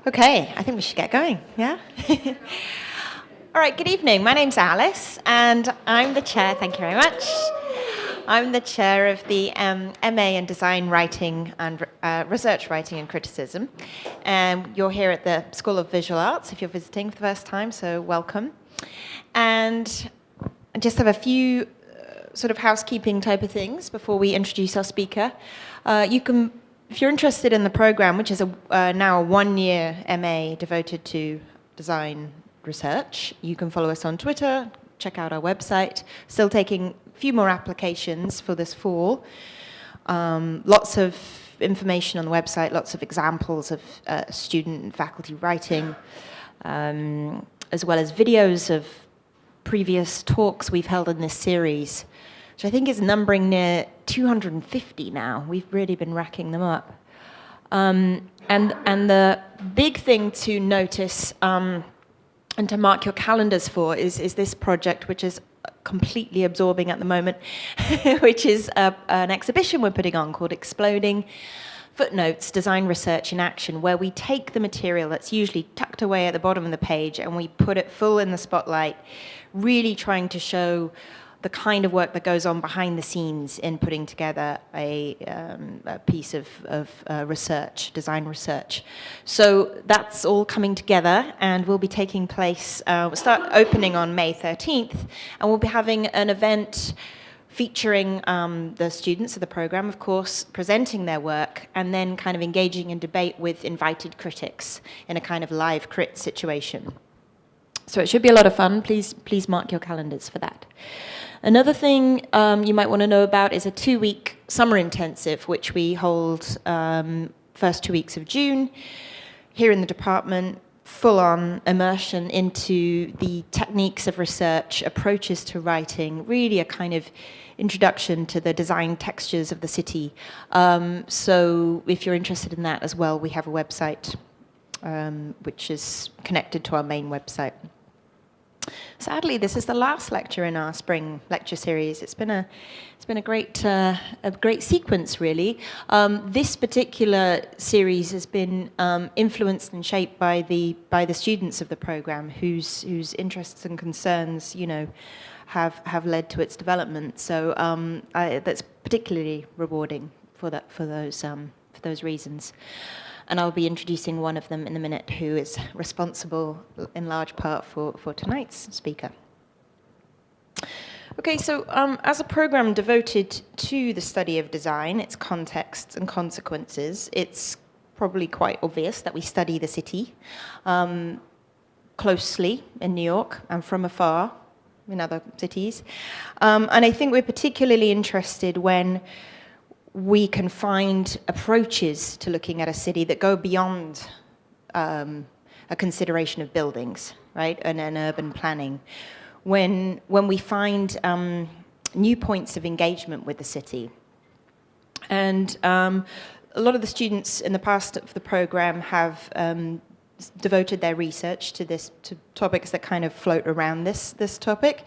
Okay, I think we should get going, yeah? All right, good evening. My name's Alice, and I'm the chair, thank you very much. I'm the chair of the MA in Design Writing and Research Writing and Criticism. You're here at the School of Visual Arts if you're visiting for the first time, so welcome. And I just have a few sort of housekeeping type of things before we introduce our speaker. You can, if you're interested in the program, which is now a one-year MA devoted to design research, you can follow us on Twitter, check out our website. Still taking a few more applications for this fall. Lots of information on the website, lots of examples of student and faculty writing, as well as videos of previous talks we've held in this series, which I think is numbering near 250 now. We've really been racking them up. And the big thing to notice and to mark your calendars for is this project, which is completely absorbing at the moment, which is an exhibition we're putting on called Exploding Footnotes, Design Research in Action, where we take the material that's usually tucked away at the bottom of the page and we put it full in the spotlight, really trying to show the kind of work that goes on behind the scenes in putting together a piece of research, design research. So that's all coming together and will be taking place, we'll start opening on May 13th, and we'll be having an event featuring the students of the program, of course, presenting their work, and then kind of engaging in debate with invited critics in a kind of live crit situation. So it should be a lot of fun. Please mark your calendars for that. Another thing you might want to know about is a 2-week summer intensive, which we hold first 2 weeks of June here in the department, full-on immersion into the techniques of research, approaches to writing, really a kind of introduction to the design textures of the city. So if you're interested in that as well, we have a website which is connected to our main website. Sadly, this is the last lecture in our spring lecture series. It's been a great sequence, really. This particular series has been influenced and shaped by the students of the program, whose interests and concerns, have led to its development. So that's particularly rewarding for those reasons. And I'll be introducing one of them in a minute, who is responsible in large part for tonight's speaker. Okay, so as a program devoted to the study of design, its contexts and consequences, it's probably quite obvious that we study the city closely in New York and from afar in other cities. And I think we're particularly interested when we can find approaches to looking at a city that go beyond a consideration of buildings, right, and urban planning. When we find new points of engagement with the city. And a lot of the students in the past of the program have devoted their research to topics that kind of float around this topic.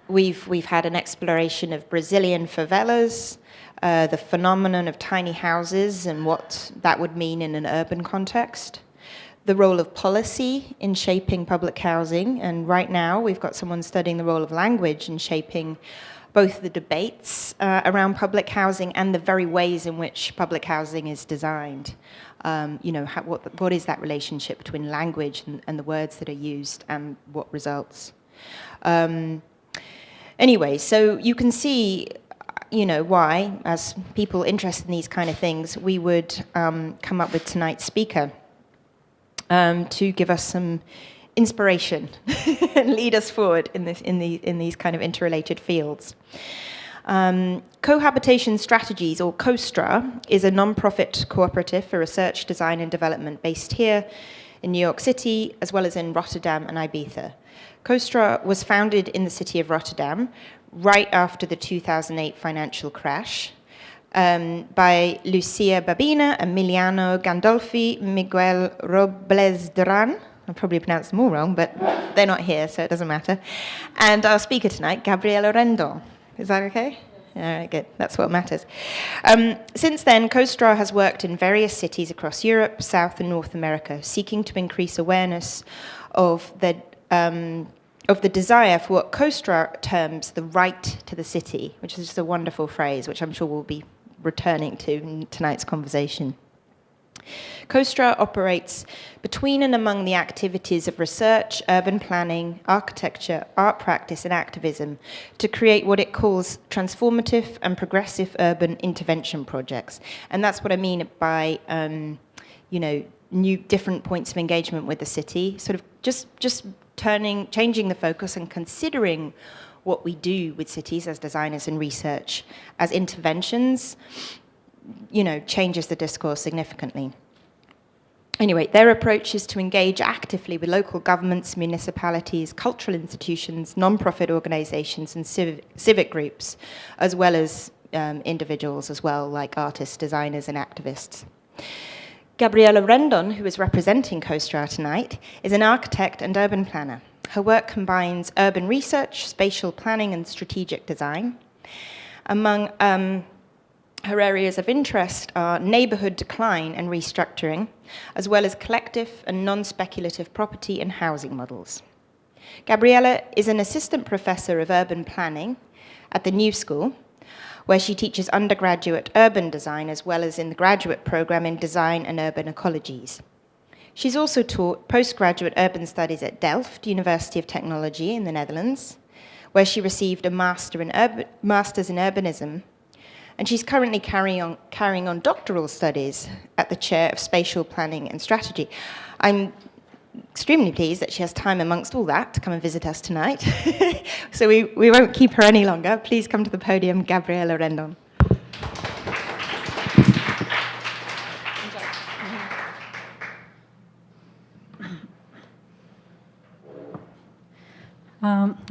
We've had an exploration of Brazilian favelas, the phenomenon of tiny houses and what that would mean in an urban context, the role of policy in shaping public housing, and right now we've got someone studying the role of language in shaping both the debates around public housing and the very ways in which public housing is designed. What is that relationship between language and the words that are used and what results? Anyway, so you can see, why, as people interested in these kind of things, we would come up with tonight's speaker to give us some inspiration and lead us forward in these kind of interrelated fields. Cohabitation Strategies, or CohStra, is a non-profit cooperative for research, design, and development based here in New York City, as well as in Rotterdam and Ibiza. CohStra was founded in the city of Rotterdam right after the 2008 financial crash by Lucia Babina, Emiliano Gandolfi, Miguel Robles Duran. I probably pronounced them all wrong, but they're not here, so it doesn't matter. And our speaker tonight, Gabriela Rendon. Is that okay? All right, good. That's what matters. Since then, CohStra has worked in various cities across Europe, South and North America, seeking to increase awareness of the desire for what CohStra terms the right to the city, which is just a wonderful phrase, which I'm sure we'll be returning to in tonight's conversation. CohStra operates between and among the activities of research, urban planning, architecture, art practice, and activism to create what it calls transformative and progressive urban intervention projects. And that's what I mean by, new different points of engagement with the city, sort of just changing the focus and considering what we do with cities as designers and research as interventions, changes the discourse significantly. Anyway, their approach is to engage actively with local governments, municipalities, cultural institutions, non-profit organizations, and civic groups, as well as individuals as well, like artists, designers, and activists. Gabriela Rendon, who is representing CohStra tonight, is an architect and urban planner. Her work combines urban research, spatial planning, and strategic design. Among her areas of interest are neighborhood decline and restructuring, as well as collective and non-speculative property and housing models. Gabriela is an assistant professor of urban planning at the New School, where she teaches undergraduate urban design as well as in the graduate program in design and urban ecologies. She's also taught postgraduate urban studies at Delft University of Technology in the Netherlands, where she received a master's in urbanism. And she's currently carrying on doctoral studies at the Chair of Spatial Planning and Strategy. I'm extremely pleased that she has time amongst all that to come and visit us tonight. So we won't keep her any longer. Please come to the podium, Gabriela Rendon.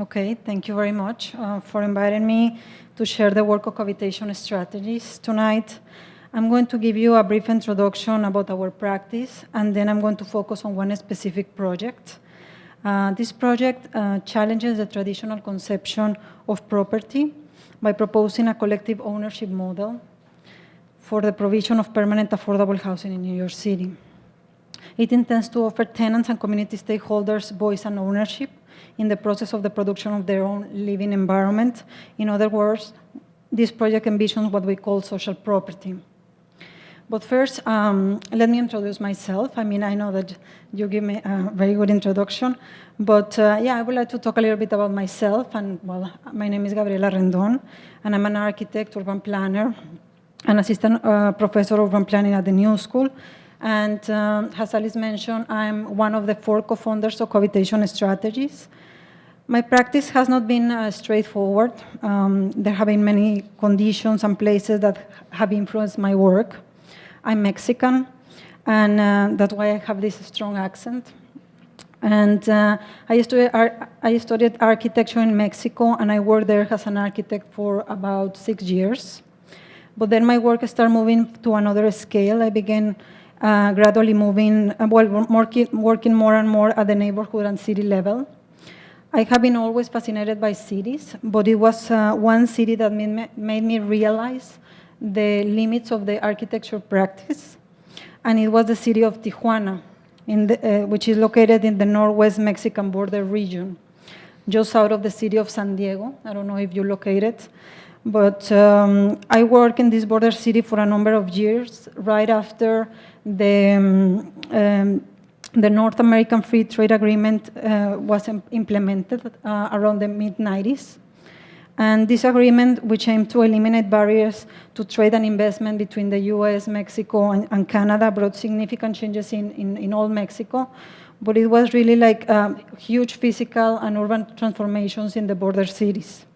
Okay, thank you very much for inviting me to share the work of Cohabitation Strategies tonight. I'm going to give you a brief introduction about our practice, and then I'm going to focus on one specific project. This project challenges the traditional conception of property by proposing a collective ownership model for the provision of permanent affordable housing in New York City. It intends to offer tenants and community stakeholders voice and ownership in the process of the production of their own living environment. In other words, this project envisions what we call social property. But first, let me introduce myself. I mean, I know that you give me a very good introduction, but I would like to talk a little bit about myself. And well, my name is Gabriela Rendon, and I'm an architect, urban planner, an assistant professor of urban planning at the New School. And as Alice mentioned, I'm one of the 4 co-founders of Cohabitation Strategies. My practice has not been straightforward. There have been many conditions and places that have influenced my work. I'm Mexican, and that's why I have this strong accent. And I studied architecture in Mexico, and I worked there as an architect for about 6 years. But then my work started moving to another scale. I began gradually moving, working more and more at the neighborhood and city level. I have been always fascinated by cities, but it was one city that made me realize the limits of the architecture practice, and it was the city of Tijuana, which is located in the northwest Mexican border region, just out of the city of San Diego. I don't know if you locate it, but I worked in this border city for a number of years, right after the North American Free Trade Agreement was implemented around the mid-90s. And this agreement, which aimed to eliminate barriers to trade and investment between the US, Mexico, and Canada, brought significant changes in all Mexico. But it was really like huge physical and urban transformations in the border cities.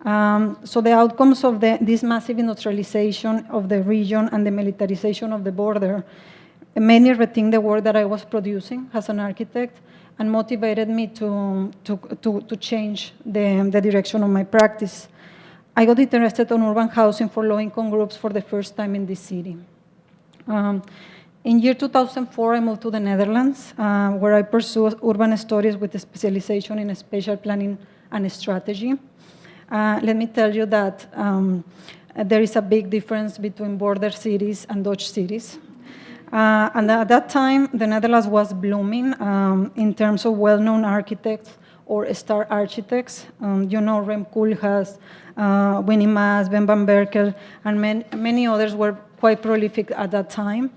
So the outcomes of this massive industrialization of the region and the militarization of the border made me rethink the work that I was producing as an architect, and motivated me to change the direction of my practice. I got interested in urban housing for low-income groups for the first time in this city. In year 2004, I moved to the Netherlands, where I pursued urban studies with a specialization in spatial planning and strategy. Let me tell you that there is a big difference between border cities and Dutch cities. And at that time, the Netherlands was blooming in terms of well-known architects or star architects. You know, Rem Koolhaas, Winnie Maas, Ben van Berkel, and many others were quite prolific at that time.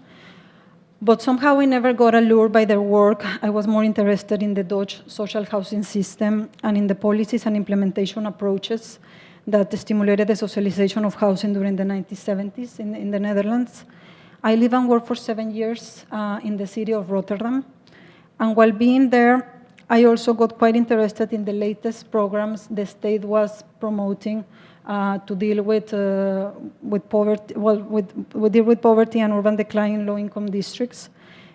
But somehow I never got allured by their work. I was more interested in the Dutch social housing system and in the policies and implementation approaches that stimulated the socialization of housing during the 1970s in the Netherlands. I lived and worked for 7 years in the city of Rotterdam. And while being there, I also got quite interested in the latest programs the state was promoting to deal with poverty, deal with poverty and urban decline in low-income districts,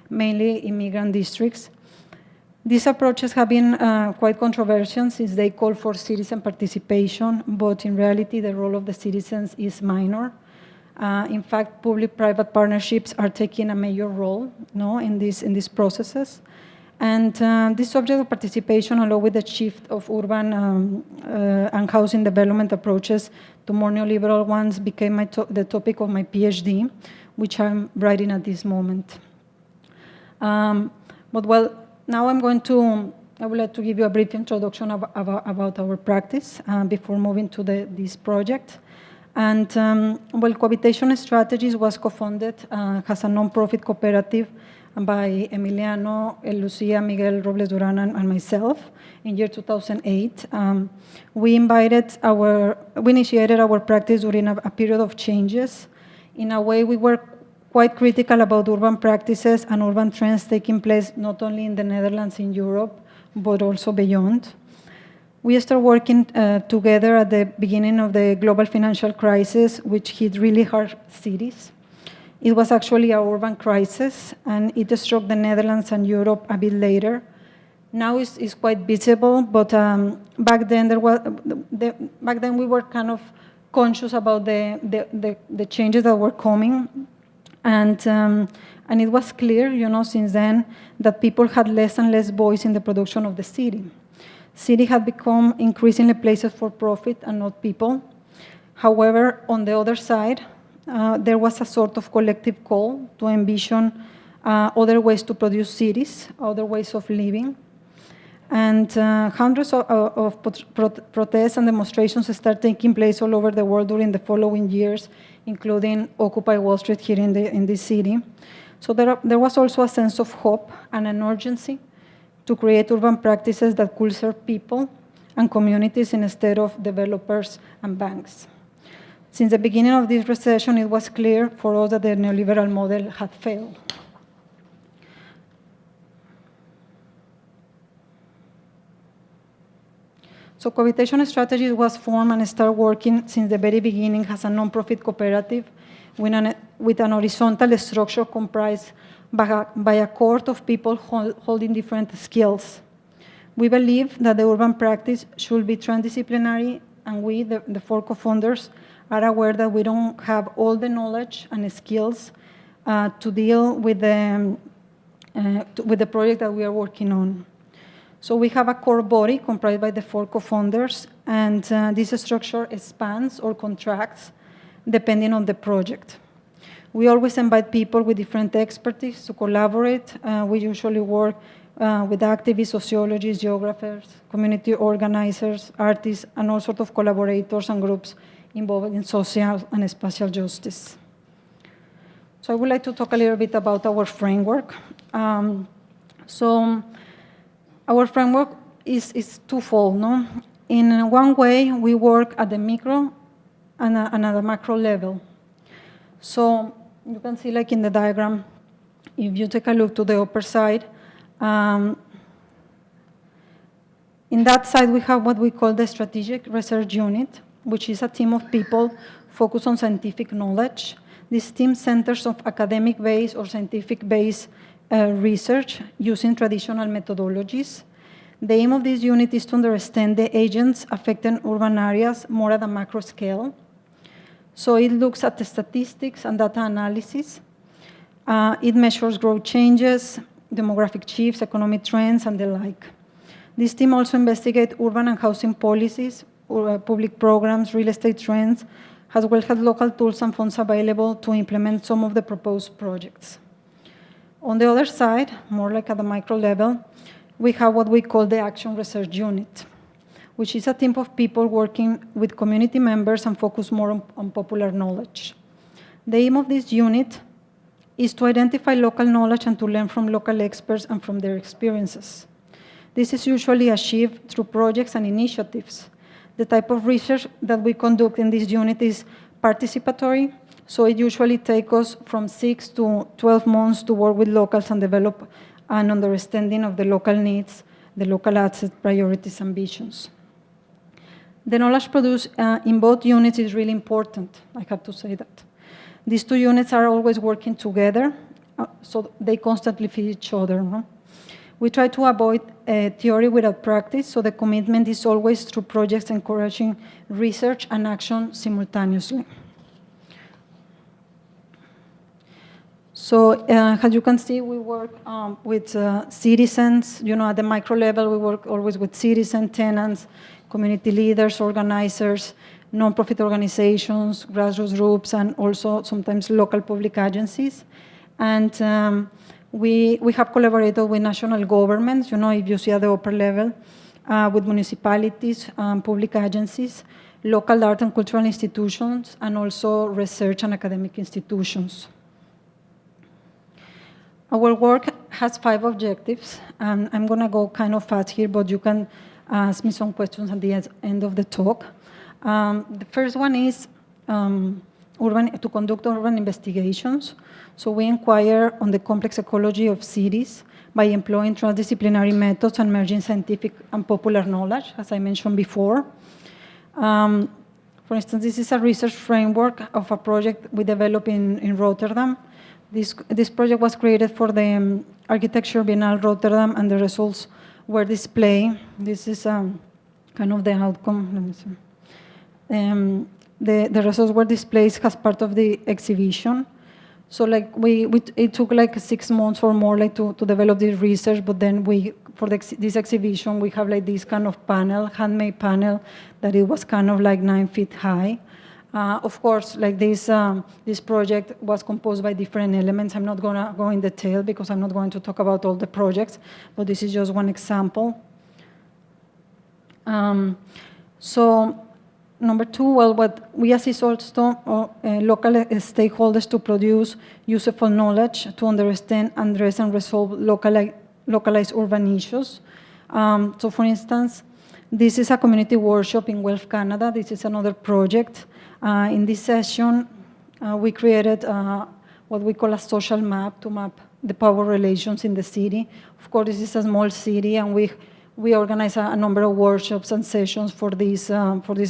mainly immigrant districts. These approaches have been quite controversial since they call for citizen participation, but in reality, the role of the citizens is minor. In fact, public-private partnerships are taking a major role, in these processes. And this subject of participation, along with the shift of urban and housing development approaches to more neoliberal ones, became the topic of my PhD, which I'm writing at this moment. Now I would like to give you a brief introduction about our practice before moving to this project. And Cohabitation Strategies was co-funded as a non-profit cooperative by Emiliano, Lucia, Miguel Robles Duran, and myself in year 2008. We initiated our practice during a period of changes. In a way, we were quite critical about urban practices and urban trends taking place not only in the Netherlands, in Europe, but also beyond. We started working together at the beginning of the global financial crisis, which hit really hard cities. It was actually an urban crisis, and it struck the Netherlands and Europe a bit later. Now it's quite visible, but back then we were kind of conscious about the changes that were coming, and it was clear, since then that people had less and less voice in the production of the city. City had become increasingly places for profit and not people. However, on the other side, there was a sort of collective call to envision other ways to produce cities, other ways of living. And hundreds of protests and demonstrations started taking place all over the world during the following years, including Occupy Wall Street here in this city. So there was also a sense of hope and an urgency to create urban practices that could serve people and communities instead of developers and banks. Since the beginning of this recession, it was clear for us that the neoliberal model had failed. So Cohabitation Strategies was formed and started working since the very beginning as a non-profit cooperative with an horizontal structure comprised by a cohort of people holding different skills. We believe that the urban practice should be transdisciplinary, and we, the 4 co-founders, are aware that we don't have all the knowledge and skills to deal with the project that we are working on. So we have a core body comprised by the 4 co-founders, and this structure expands or contracts depending on the project. We always invite people with different expertise to collaborate. We usually work with activists, sociologists, geographers, community organizers, artists, and all sorts of collaborators and groups involved in social and spatial justice. So I would like to talk a little bit about our framework. So our framework is twofold. In one way, we work at the micro and at the macro level. So you can see, like in the diagram, if you take a look to the upper side, in that side, we have what we call the Strategic Research Unit, which is a team of people focused on scientific knowledge. This team centers on academic-based or scientific-based research using traditional methodologies. The aim of this unit is to understand the agents affecting urban areas more at a macro scale. So it looks at the statistics and data analysis. It measures growth changes, demographic shifts, economic trends, and the like. This team also investigates urban and housing policies public programs, real estate trends, as well as local tools and funds available to implement some of the proposed projects. On the other side, more like at the micro level, we have what we call the Action Research Unit, which is a team of people working with community members and focus more on popular knowledge. The aim of this unit is to identify local knowledge and to learn from local experts and from their experiences. This is usually achieved through projects and initiatives. The type of research that we conduct in this unit is participatory, so it usually takes us from 6 to 12 months to work with locals and develop an understanding of the local needs, the local assets, priorities, and visions. The knowledge produced in both units is really important, I have to say that. These two units are always working together, so they constantly feed each other. No? We try to avoid theory without practice, so the commitment is always through projects encouraging research and action simultaneously. So as you can see, we work with citizens. At the micro level, we work always with citizens, tenants, community leaders, organizers, non-profit organizations, grassroots groups, and also sometimes local public agencies. And we have collaborated with national governments, if you see at the upper level, with municipalities, public agencies, local art and cultural institutions, and also research and academic institutions. Our work has 5 objectives, and I'm going to go kind of fast here, but you can ask me some questions at the end of the talk. The first one is to conduct urban investigations. So we inquire on the complex ecology of cities by employing transdisciplinary methods and merging scientific and popular knowledge, as I mentioned before. For instance, this is a research framework of a project we developed in Rotterdam. This project was created for the Architecture Biennale Rotterdam, and the results were displayed. This is kind of the outcome. Let me see. The results were displayed as part of the exhibition. So like it took like 6 months or more like to develop this research, but then for this exhibition, we have like this kind of panel, handmade panel, that it was kind of like 9 feet high. Of course, like this project was composed by different elements. I'm not gonna go in detail because I'm not going to talk about all the projects, but this is just one example. So number 2, well, what we assist also local stakeholders to produce useful knowledge to understand, address, and resolve localized urban issues. So for instance, this is a community workshop in Guelph, Canada. This is another project. In this session, we created what we call a social map to map the power relations in the city. Of course, this is a small city, and we organize a number of workshops and sessions for this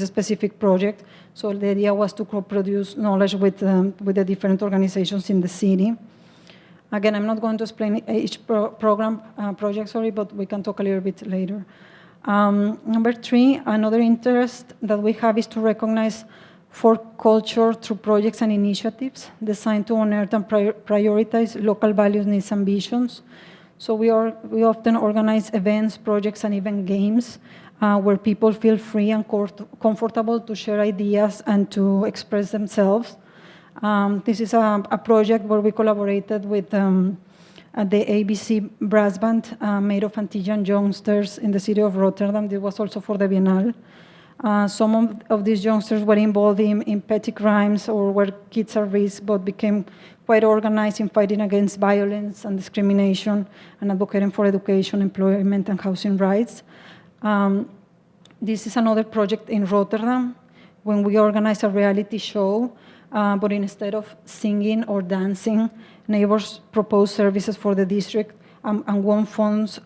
specific project. So the idea was to co-produce knowledge with the different organizations in the city. Again, I'm not going to explain each project, but we can talk a little bit later. Number 3, another interest that we have is to recognize for culture through projects and initiatives designed to unearth and prioritize local values, needs, and visions. So we often organize events, projects, and even games where people feel free and comfortable to share ideas and to express themselves. This is a project where we collaborated with the ABC brass band made of Antillian youngsters in the city of Rotterdam. This was also for the Biennale. Some of these youngsters were involved in petty crimes or where kids are risk, but became quite organized in fighting against violence and discrimination and advocating for education, employment, and housing rights. This is another project in Rotterdam when we organized a reality show, but instead of singing or dancing, neighbors proposed services for the district and won funds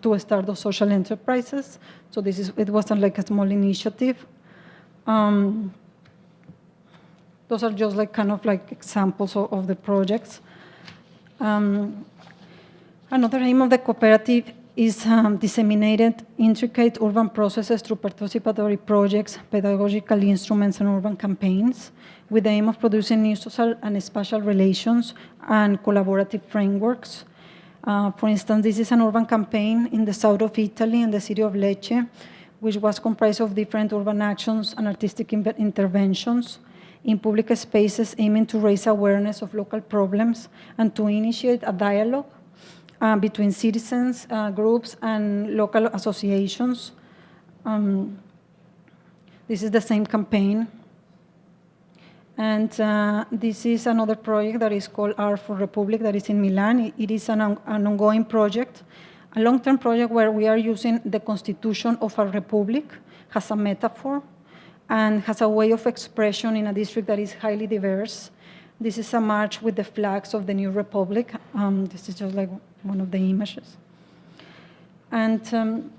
to start those social enterprises. So it wasn't like a small initiative. Those are just like kind of like examples of the projects. Another aim of the cooperative is disseminated intricate urban processes through participatory projects, pedagogical instruments, and urban campaigns with the aim of producing new social and spatial relations and collaborative frameworks. For instance, this is an urban campaign in the south of Italy, in the city of Lecce, which was comprised of different urban actions and artistic interventions in public spaces aiming to raise awareness of local problems and to initiate a dialogue between citizens, groups, and local associations. This is the same campaign. And this is another project that is called Art for Republic that is in Milan. It is an ongoing project, a long-term project where we are using the constitution of a republic as a metaphor and has a way of expression in a district that is highly diverse. This is a march with the flags of the new republic. This is just like one of the images. And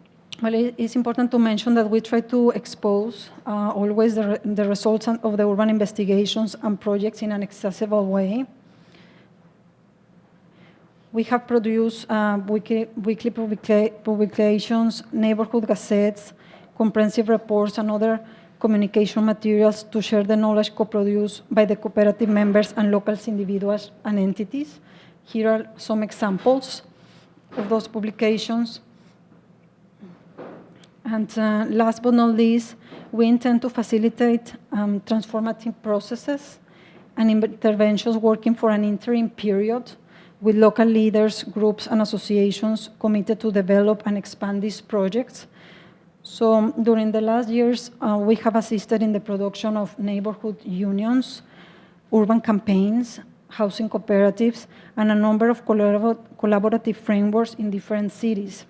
well, it's important to mention that we try to expose always the results of the urban investigations and projects in an accessible way. We have produced weekly publications, neighborhood gazettes, comprehensive reports, and other communication materials to share the knowledge co-produced by the cooperative members and local individuals and entities. Here are some examples of those publications. And last but not least, we intend to facilitate transformative processes and interventions working for an interim period with local leaders, groups, and associations committed to develop and expand these projects. So during the last years, we have assisted in the production of neighborhood unions, urban campaigns, housing cooperatives, and a number of collaborative frameworks in different cities.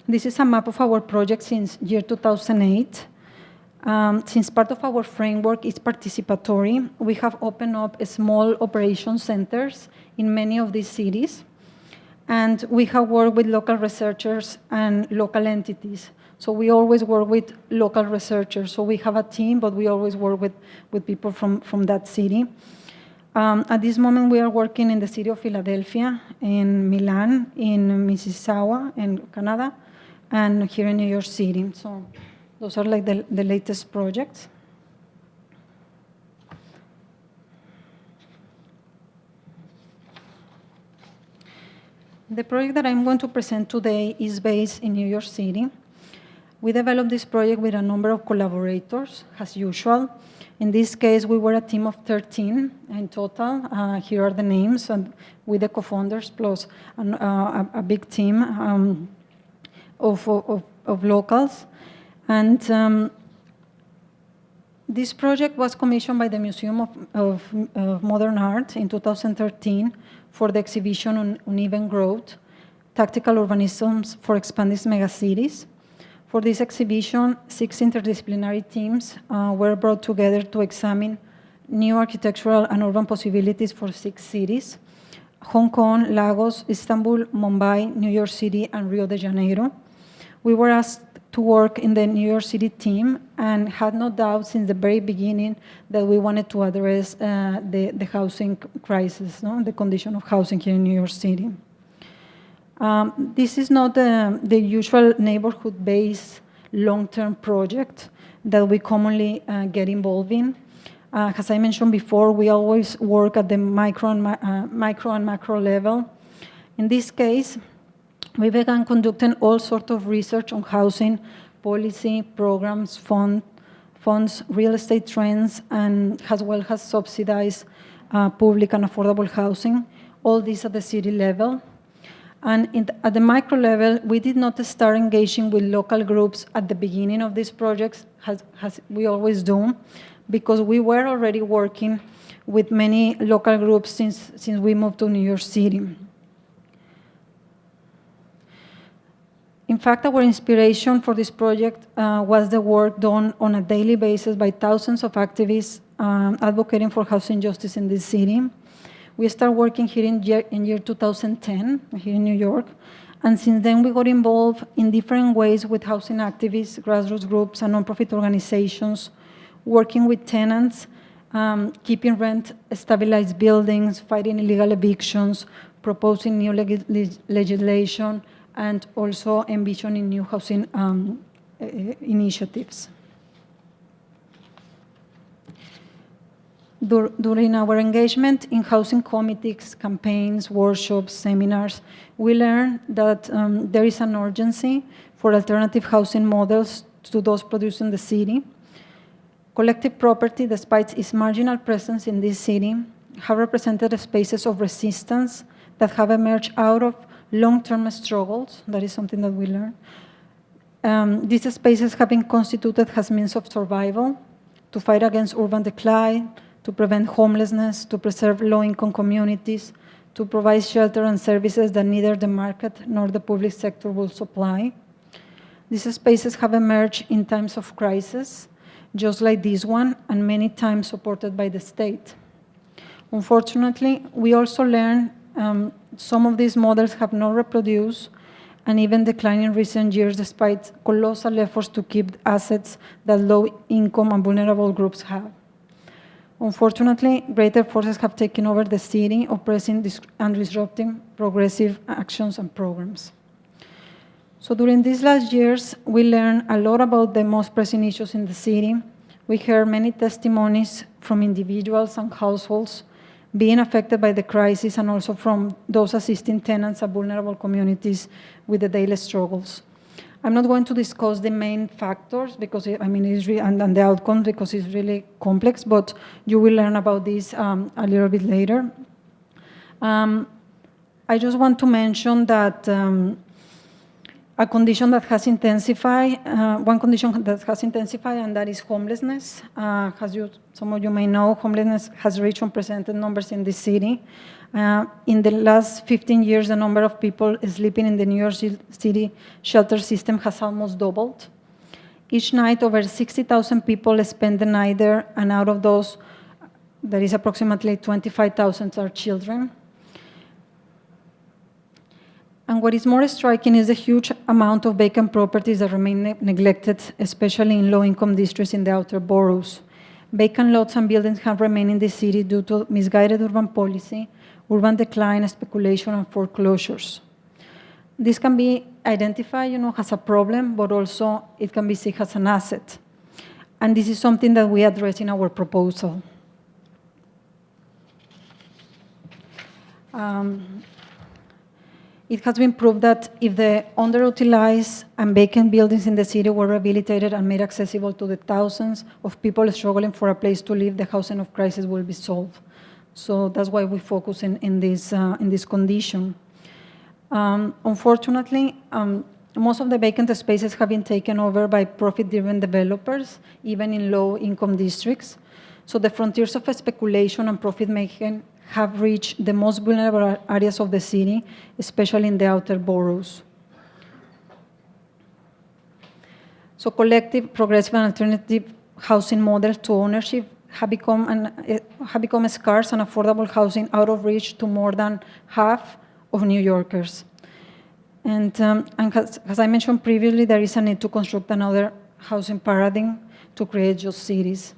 This is a map of our project since year 2008. Since part of our framework is participatory, we have opened up small operation centers in many of these cities. And we have worked with local researchers and local entities. So we always work with local researchers. So we have a team, but we always work with people from that city. At this moment, we are working in the city of Philadelphia, in Milan, in Mississauga, in Canada, and here in New York City. So those are like the latest projects. The project that I'm going to present today is based in New York City. We developed this project with a number of collaborators, as usual. In this case, we were a team of 13 in total. Here are the names, and with the co-founders plus a big team of locals. And this project was commissioned by the Museum of Modern Art in 2013 for the exhibition on uneven growth, tactical urbanisms for expanding megacities. For this exhibition, 6 interdisciplinary teams were brought together to examine new architectural and urban possibilities for 6 cities: Hong Kong, Lagos, Istanbul, Mumbai, New York City, and Rio de Janeiro. We were asked to work in the New York City team and had no doubt since the very beginning that we wanted to address the housing crisis, the condition of housing here in New York City. This is not the usual neighborhood-based long-term project that we commonly get involved in. As I mentioned before, we always work at the micro and macro level. In this case, we began conducting all sorts of research on housing, policy, programs, funds, real estate trends, and as well as subsidized public and affordable housing, all this at the city level. And at the micro level, we did not start engaging with local groups at the beginning of these projects, as we always do, because we were already working with many local groups since we moved to New York City. In fact, our inspiration for this project was the work done on a daily basis by thousands of activists advocating for housing justice in this city. We started working here in year 2010, here in New York, and since then we got involved in different ways with housing activists, grassroots groups, and nonprofit organizations, working with tenants, keeping rent stabilized buildings, fighting illegal evictions, proposing new legislation, and also envisioning new housing initiatives. During our engagement in housing committees, campaigns, workshops, seminars, we learned that there is an urgency for alternative housing models to those produced in the city. Collective property, despite its marginal presence in this city, have represented spaces of resistance that have emerged out of long-term struggles. That is something that we learned. These spaces have been constituted as means of survival, to fight against urban decline, to prevent homelessness, to preserve low-income communities, to provide shelter and services that neither the market nor the public sector will supply. These spaces have emerged in times of crisis, just like this one, and many times supported by the state. Unfortunately, we also learned some of these models have not reproduced and even declined in recent years despite colossal efforts to keep assets that low-income and vulnerable groups have. Unfortunately, greater forces have taken over the city, oppressing and disrupting progressive actions and programs. So during these last years, we learned a lot about the most pressing issues in the city. We heard many testimonies from individuals and households being affected by the crisis, and also from those assisting tenants and vulnerable communities with the daily struggles. I'm not going to discuss the main factors because it's and the outcomes because it's really complex, but you will learn about this a little bit later. I just want to mention that a condition that has intensified, one condition that has intensified, and that is homelessness. Some of you may know, homelessness has reached unprecedented numbers in this city. In the last 15 years, the number of people sleeping in the New York City shelter system has almost doubled. Each night, over 60,000 people spend the night there, and out of those, there is approximately 25,000 are children. And what is more striking is the huge amount of vacant properties that remain neglected, especially in low-income districts in the outer boroughs. Vacant lots and buildings have remained in the city due to misguided urban policy, urban decline, speculation, and foreclosures. This can be identified, as a problem, but also it can be seen as an asset. And this is something that we address in our proposal. It has been proved that if the underutilized and vacant buildings in the city were rehabilitated and made accessible to the thousands of people struggling for a place to live, the housing of crisis will be solved. So that's why we focus in this condition. Unfortunately, most of the vacant spaces have been taken over by profit-driven developers, even in low-income districts. So the frontiers of speculation and profit-making have reached the most vulnerable areas of the city, especially in the outer boroughs. So collective, progressive, and alternative housing models to ownership have become scarce, and affordable housing out of reach to more than half of New Yorkers. And as I mentioned previously, there is a need to construct another housing paradigm to create just cities.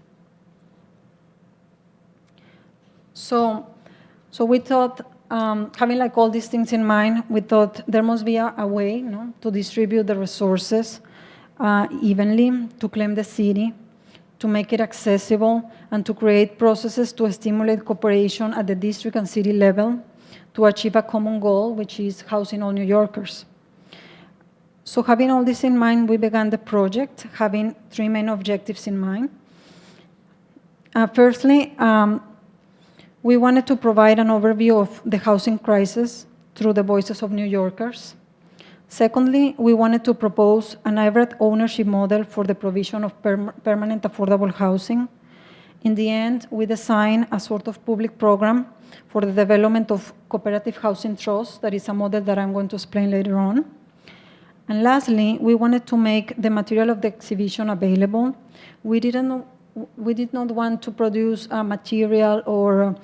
So we thought, having all these things in mind, we thought there must be a way to distribute the resources evenly, to claim the city, to make it accessible, and to create processes to stimulate cooperation at the district and city level to achieve a common goal, which is housing all New Yorkers. So having all this in mind, we began the project, having three main objectives in mind. Firstly, we wanted to provide an overview of the housing crisis through the voices of New Yorkers. Secondly, we wanted to propose an hybrid ownership model for the provision of permanent affordable housing. In the end, we designed a sort of public program for the development of cooperative housing trusts. That is a model that I'm going to explain later on. And lastly, we wanted to make the material of the exhibition available. We did not want to produce a material or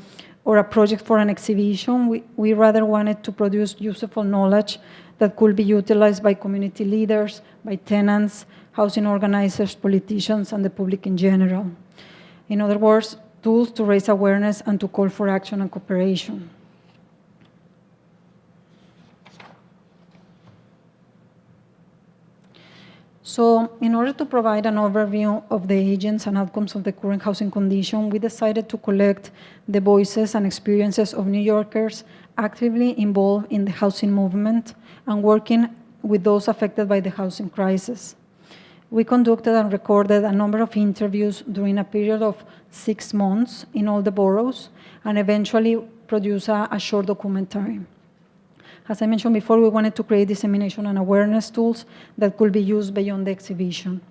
a project for an exhibition. We rather wanted to produce useful knowledge that could be utilized by community leaders, by tenants, housing organizers, politicians, and the public in general. In other words, tools to raise awareness and to call for action and cooperation. So in order to provide an overview of the agents and outcomes of the current housing condition, we decided to collect the voices and experiences of New Yorkers actively involved in the housing movement and working with those affected by the housing crisis. We conducted and recorded a number of interviews during a period of 6 months in all the boroughs and eventually produced a short documentary. As I mentioned before, we wanted to create dissemination and awareness tools that could be used beyond the exhibition.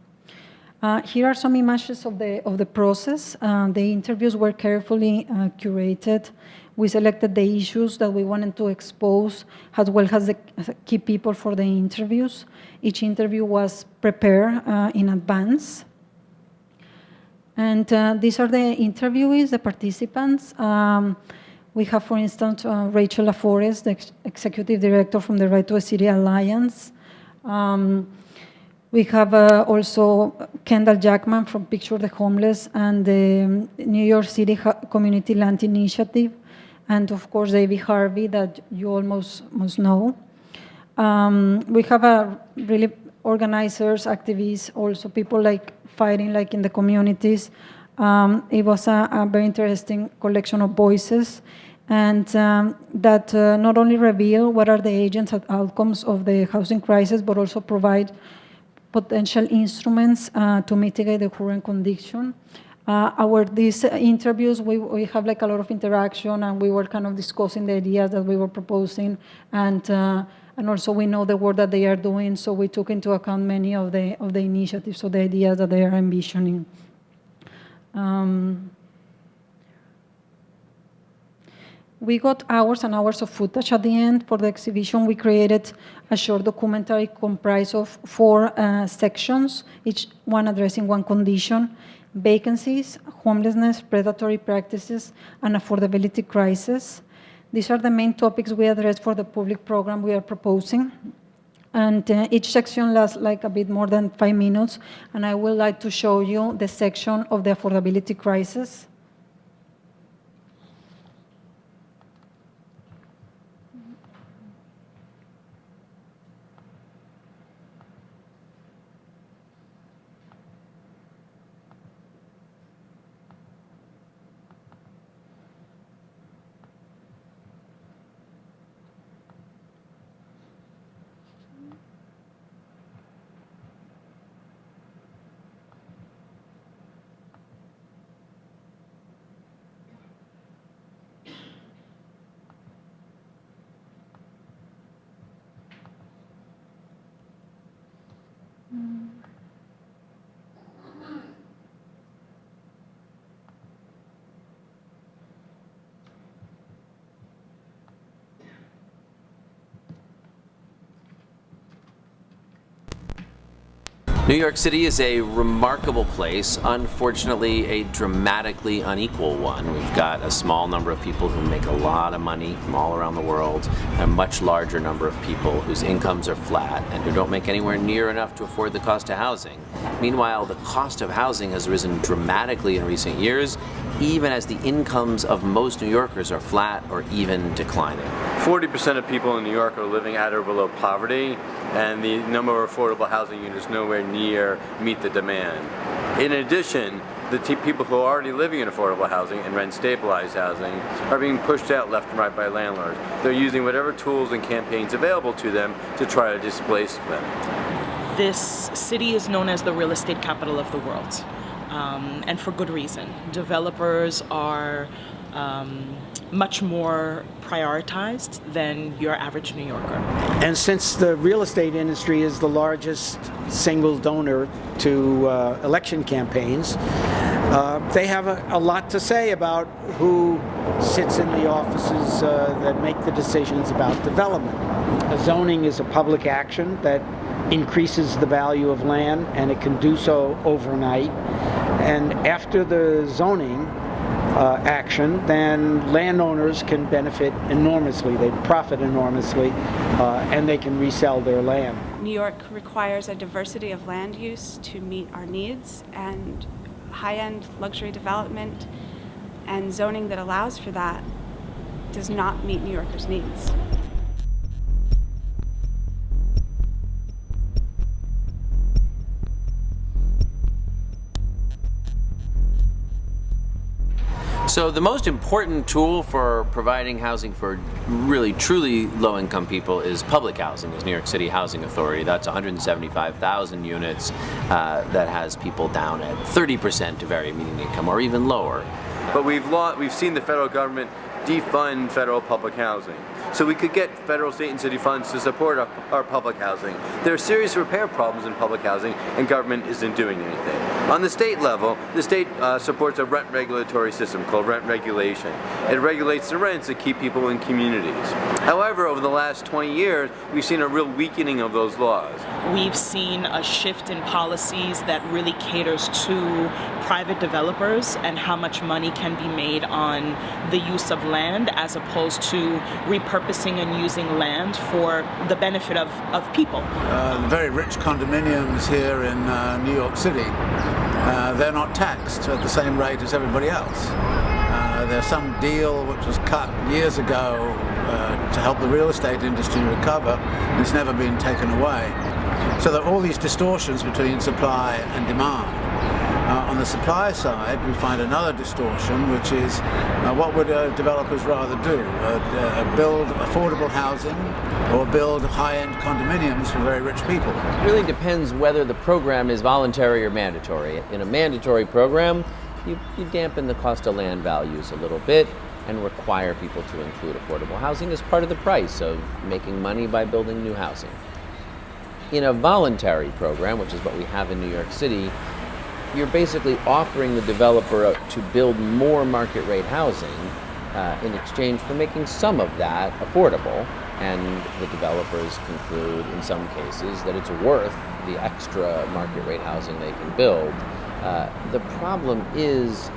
Here are some images of the process. The interviews were carefully curated. We selected the issues that we wanted to expose, as well as the key people for the interviews. Each interview was prepared in advance. And these are the interviewees, the participants. We have, for instance, Rachel LaForest, the executive director from the Right to a City Alliance. We have also Kendall Jackman from Picture the Homeless and the New York City Community Land Initiative, and of course, David Harvey, that you almost must know. We have really organizers, activists, also people like fighting like in the communities. It was a very interesting collection of voices, and that not only reveal what are the agents and outcomes of the housing crisis, but also provide potential instruments to mitigate the current condition. These interviews, we have like a lot of interaction, and we were kind of discussing the ideas that we were proposing, and also we know the work that they are doing, so we took into account many of the initiatives, so the ideas that they are envisioning. We got hours and hours of footage at the end. For the exhibition, we created a short documentary comprised of 4 sections, each one addressing one condition: vacancies, homelessness, predatory practices, and affordability crisis. These are the main topics we addressed for the public program we are proposing. And each section lasts like a bit more than 5 minutes, and I would like to show you the section of the affordability crisis. New York City is a remarkable place, unfortunately a dramatically unequal one. We've got a small number of people who make a lot of money from all around the world, and a much larger number of people whose incomes are flat and who don't make anywhere near enough to afford the cost of housing. Meanwhile, the cost of housing has risen dramatically in recent years, even as the incomes of most New Yorkers are flat or even declining. 40% of people in New York are living at or below poverty, and the number of affordable housing units nowhere near meet the demand. In addition, the people who are already living in affordable housing and rent-stabilized housing are being pushed out left and right by landlords. They're using whatever tools and campaigns available to them to try to displace them. This city is known as the real estate capital of the world, and for good reason. Developers are much more prioritized than your average New Yorker. And since the real estate industry is the largest single donor to election campaigns, they have a lot to say about who sits in the offices that make the decisions about development. Zoning is a public action that increases the value of land, and it can do so overnight. And after the zoning action, then landowners can benefit enormously. They profit enormously, and they can resell their land. New York requires a diversity of land use to meet our needs, and high-end luxury development and zoning that allows for that does not meet New Yorkers' needs. So the most important tool for providing housing for really truly low-income people is public housing. There's New York City Housing Authority. That's 175,000 units that has people down at 30% of area median income or even lower. But we've seen the federal government defund federal public housing. So we could get federal, state, and city funds to support our public housing. There are serious repair problems in public housing, and government isn't doing anything. On the state level, the state supports a rent regulatory system called rent regulation. It regulates the rents that keep people in communities. However, over the last 20 years, we've seen a real weakening of those laws. We've seen a shift in policies that really caters to private developers and how much money can be made on the use of land as opposed to repurposing and using land for the benefit of people. The very rich condominiums here in New York City, they're not taxed at the same rate as everybody else. There's some deal which was cut years ago to help the real estate industry recover, and it's never been taken away. So there are all these distortions between supply and demand. On the supply side, we find another distortion, which is what would developers rather do? Build affordable housing or build high-end condominiums for very rich people? It really depends whether the program is voluntary or mandatory. In a mandatory program, you dampen the cost of land values a little bit and require people to include affordable housing as part of the price of making money by building new housing. In a voluntary program, which is what we have in New York City, you're basically offering the developer to build more market rate housing in exchange for making some of that affordable, and the developers conclude in some cases that it's worth the extra market rate housing they can build. The problem is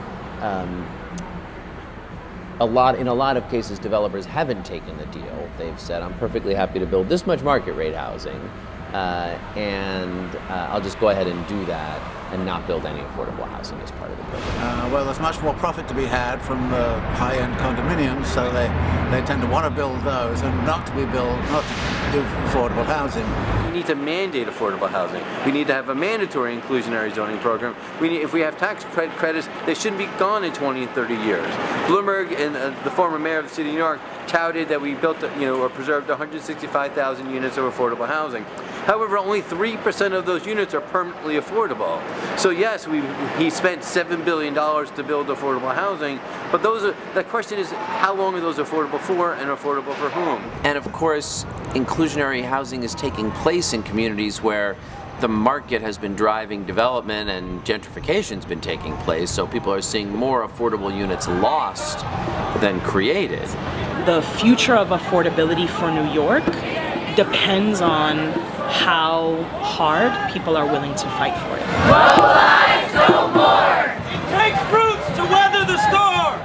in a lot of cases developers haven't taken the deal. They've said, I'm perfectly happy to build this much market rate housing and I'll just go ahead and do that and not build any affordable housing as part of the program. Well, there's much more profit to be had from the high-end condominiums, so they tend to want to build those and not to do affordable housing. We need to mandate affordable housing. We need to have a mandatory inclusionary zoning program. If we have tax credits, they shouldn't be gone in 20 and 30 years. Bloomberg and the former mayor of the city of New York touted that we built, or preserved 165,000 units of affordable housing. However, only 3% of those units are permanently affordable. So yes, he spent $7 billion to build affordable housing, but the question is, how long are those affordable for and affordable for whom? And of course, inclusionary housing is taking place in communities where the market has been driving development and gentrification's been taking place, so people are seeing more affordable units lost than created. The future of affordability for New York depends on how hard people are willing to fight for it. No lies, no more! It takes roots to weather the storm!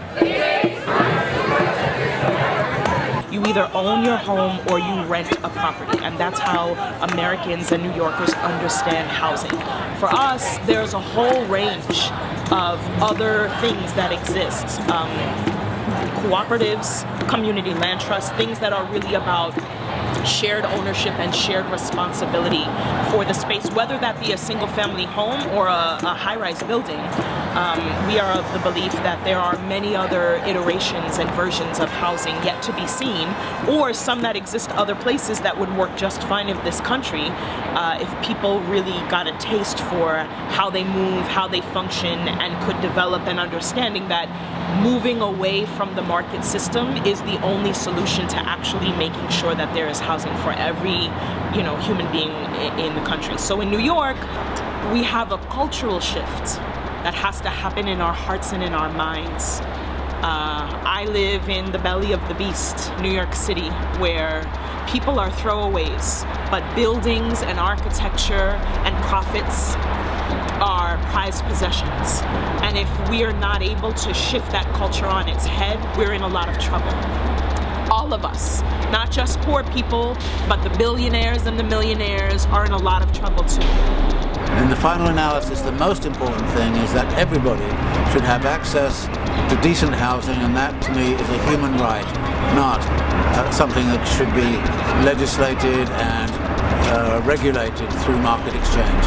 You either own your home or you rent a property, and that's how Americans and New Yorkers understand housing. For us, there's a whole range of other things that exist. Cooperatives, community land trusts, things that are really about shared ownership and shared responsibility for the space, whether that be a single-family home or a high-rise building. We are of the belief that there are many other iterations and versions of housing yet to be seen, or some that exist other places that would work just fine in this country if people really got a taste for how they move, how they function, and could develop an understanding that moving away from the market system is the only solution to actually making sure that there is housing for every, human being in the country. So in New York, we have a cultural shift that has to happen in our hearts and in our minds. I live in the belly of the beast, New York City, where people are throwaways, but buildings and architecture and profits are prized possessions. And if we are not able to shift that culture on its head, we're in a lot of trouble. All of us, not just poor people, but the billionaires and the millionaires are in a lot of trouble too. In the final analysis, the most important thing is that everybody should have access to decent housing, and that to me is a human right, not something that should be legislated and regulated through market exchange.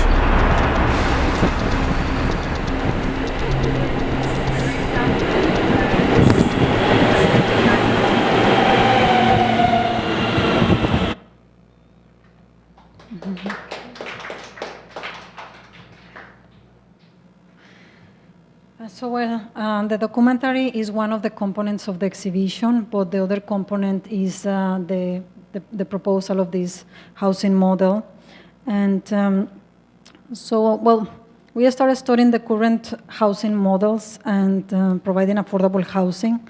The documentary is one of the components of the exhibition, but the other component is the proposal of this housing model. And we started studying the current housing models and providing affordable housing,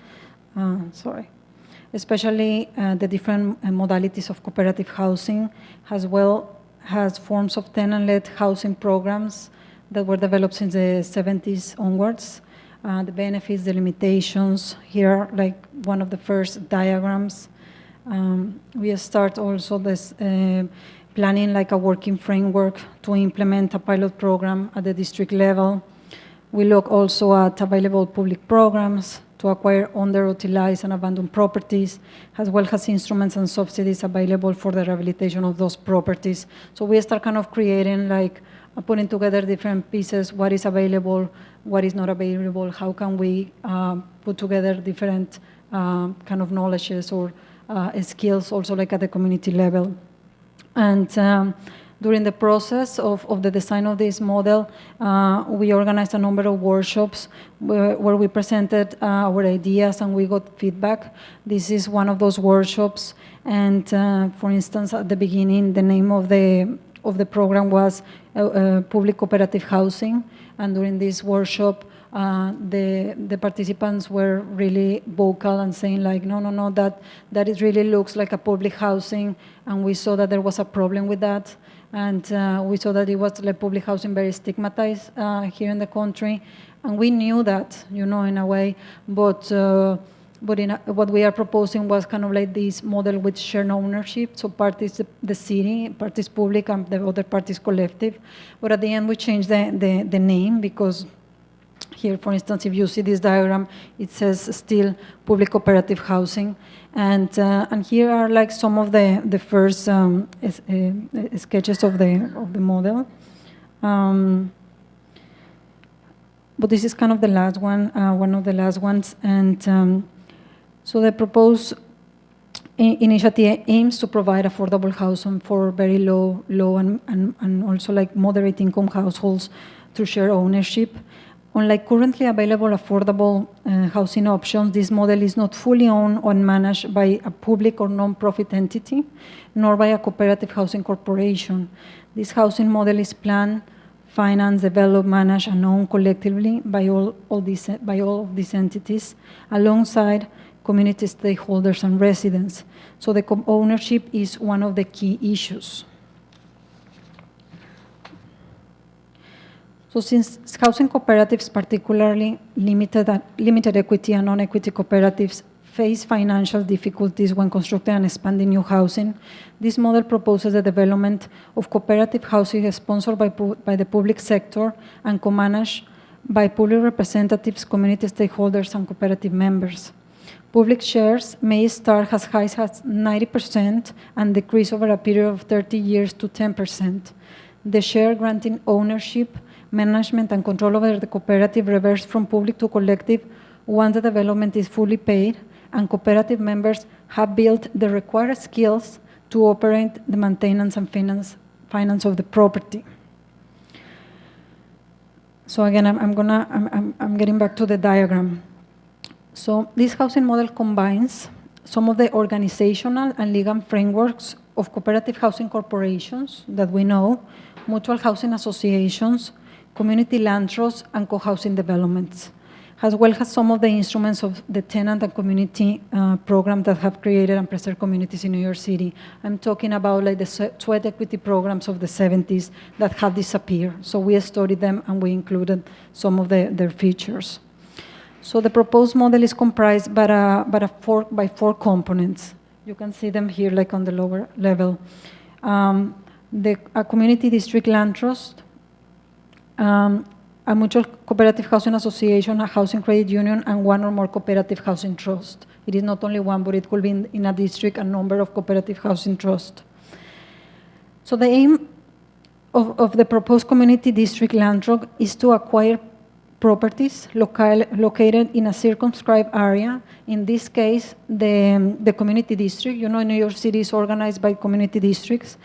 especially the different modalities of cooperative housing, as well as forms of tenant-led housing programs that were developed since the 70s onwards. The benefits, the limitations, here like one of the first diagrams. We start also this planning like a working framework to implement a pilot program at the district level. We look also at available public programs to acquire underutilized and abandoned properties, as well as instruments and subsidies available for the rehabilitation of those properties. So we start kind of creating like putting together different pieces, what is available, what is not available, how can we put together different kind of knowledges or skills also like at the community level. And during the process of the design of this model, we organized a number of workshops where we presented our ideas and we got feedback. This is one of those workshops. And for instance, at the beginning, the name of the program was Public Cooperative Housing. And during this workshop, the participants were really vocal and saying like, no, that it really looks like a public housing. And we saw that there was a problem with that. And we saw that it was like public housing very stigmatized here in the country. And we knew that, in a way, but what we are proposing was kind of like this model with shared ownership. So part is the city, part is public, and the other part is collective. But at the end, we changed the name because here, for instance, if you see this diagram, it says still public cooperative housing. And here are like some of the first sketches of the model. But this is kind of the last one, one of the last ones. And so the proposed initiative aims to provide affordable housing for very low and also like moderate income households through share ownership. Unlike currently available affordable housing options, this model is not fully owned or managed by a public or non-profit entity, nor by a cooperative housing corporation. This housing model is planned, financed, developed, managed, and owned collectively by all of these entities, alongside community stakeholders and residents. So the ownership is one of the key issues. So since housing cooperatives, particularly limited equity and non-equity cooperatives, face financial difficulties when constructing and expanding new housing, this model proposes the development of cooperative housing sponsored by the public sector and co-managed by public representatives, community stakeholders, and cooperative members. Public shares may start as high as 90% and decrease over a period of 30 years to 10%. The share granting ownership, management, and control over the cooperative reverts from public to collective once the development is fully paid and cooperative members have built the required skills to operate the maintenance and finance of the property. So again, I'm getting back to the diagram. So this housing model combines some of the organizational and legal frameworks of cooperative housing corporations that we know, mutual housing associations, community land trusts, and co-housing developments, as well as some of the instruments of the tenant and community programs that have created and preserved communities in New York City. I'm talking about like the sweat equity programs of the 70s that have disappeared. So we studied them and we included some of their features. So the proposed model is comprised by four components. You can see them here like on the lower level. A community district land trust, a mutual cooperative housing association, a housing credit union, and one or more cooperative housing trust. It is not only one, but it could be in a district a number of cooperative housing trusts. So the aim of the proposed community district land trust is to acquire properties located in a circumscribed area. In this case, the community district. New York City is organized by community districts,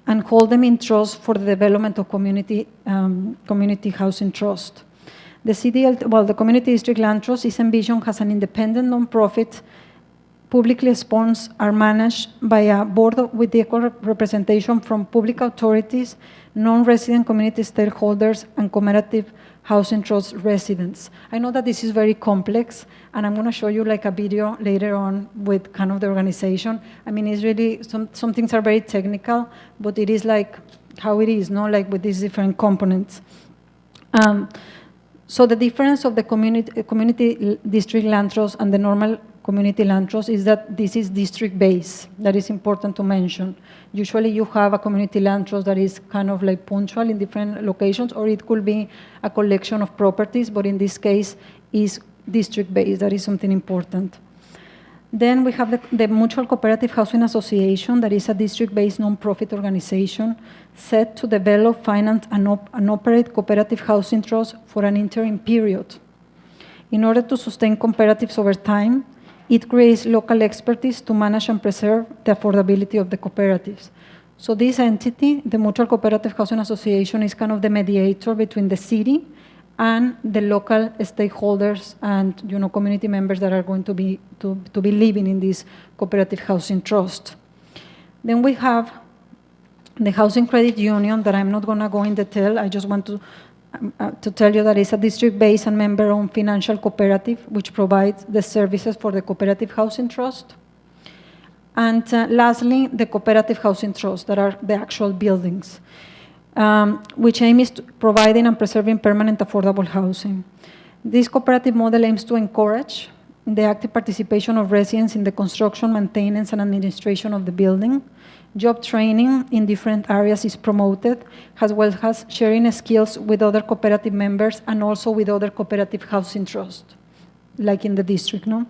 and hold them in trust for the development of community housing trust. The the Community District Land Trust is envisioned as an independent nonprofit, publicly sponsored, are managed by a board with equal representation from public authorities, non-resident community stakeholders, and cooperative housing trust residents. I know that this is very complex, and I'm going to show you like a video later on with kind of the organization. I mean, it's really, some things are very technical, but it is like how it is, no? Like with these different components. So the difference of the community district land trust and the normal community land trust is that this is district-based. That is important to mention. Usually you have a community land trust that is kind of like punctual in different locations, or it could be a collection of properties, but in this case is district-based. That is something important. Then we have the Mutual Cooperative Housing Association, that is a district-based non-profit organization set to develop, finance, and operate cooperative housing trusts for an interim period. In order to sustain cooperatives over time, it creates local expertise to manage and preserve the affordability of the cooperatives. So this entity, the Mutual Cooperative Housing Association, is kind of the mediator between the city and the local stakeholders and community members that are going to be living in this cooperative housing trust. Then we have the Housing Credit Union that I'm not going to go in detail. I just want to tell you that it's a district-based and member-owned financial cooperative which provides the services for the cooperative housing trust. And lastly, the cooperative housing trust, that are the actual buildings, which aim is providing and preserving permanent affordable housing. This cooperative model aims to encourage the active participation of residents in the construction, maintenance, and administration of the building. Job training in different areas is promoted, as well as sharing skills with other cooperative members and also with other cooperative housing trusts, like in the district. No?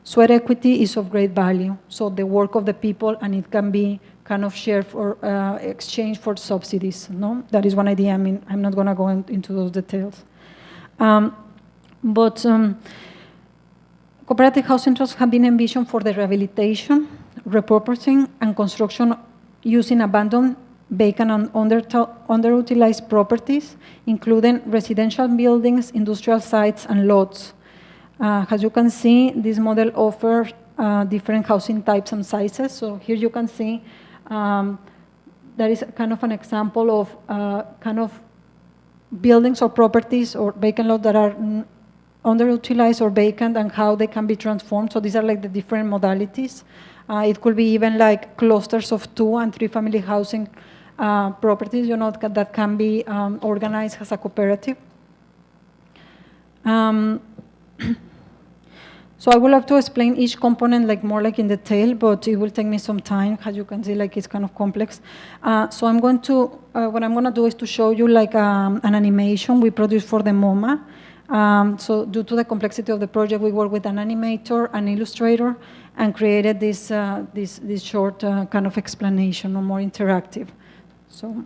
Sweat equity is of great value, so the work of the people, and it can be kind of shared for exchange for subsidies. No? That is one idea. I mean, I'm not going to go into those details. Cooperative housing trusts have been envisioned for the rehabilitation, repurposing, and construction using abandoned, vacant, and underutilized properties, including residential buildings, industrial sites, and lots. As you can see, this model offers different housing types and sizes. So here you can see that is kind of an example of kind of buildings or properties or vacant lots that are underutilized or vacant and how they can be transformed. So these are like the different modalities. It could be even like clusters of 2- and 3-family housing properties, that can be organized as a cooperative. So I would love to explain each component more in detail, but it will take me some time. As you can see, it's kind of complex. So I'm going to, what I'm going to do is to show you an animation we produced for the MoMA. So due to the complexity of the project, we worked with an animator, an illustrator, and created this short kind of explanation, or more interactive. So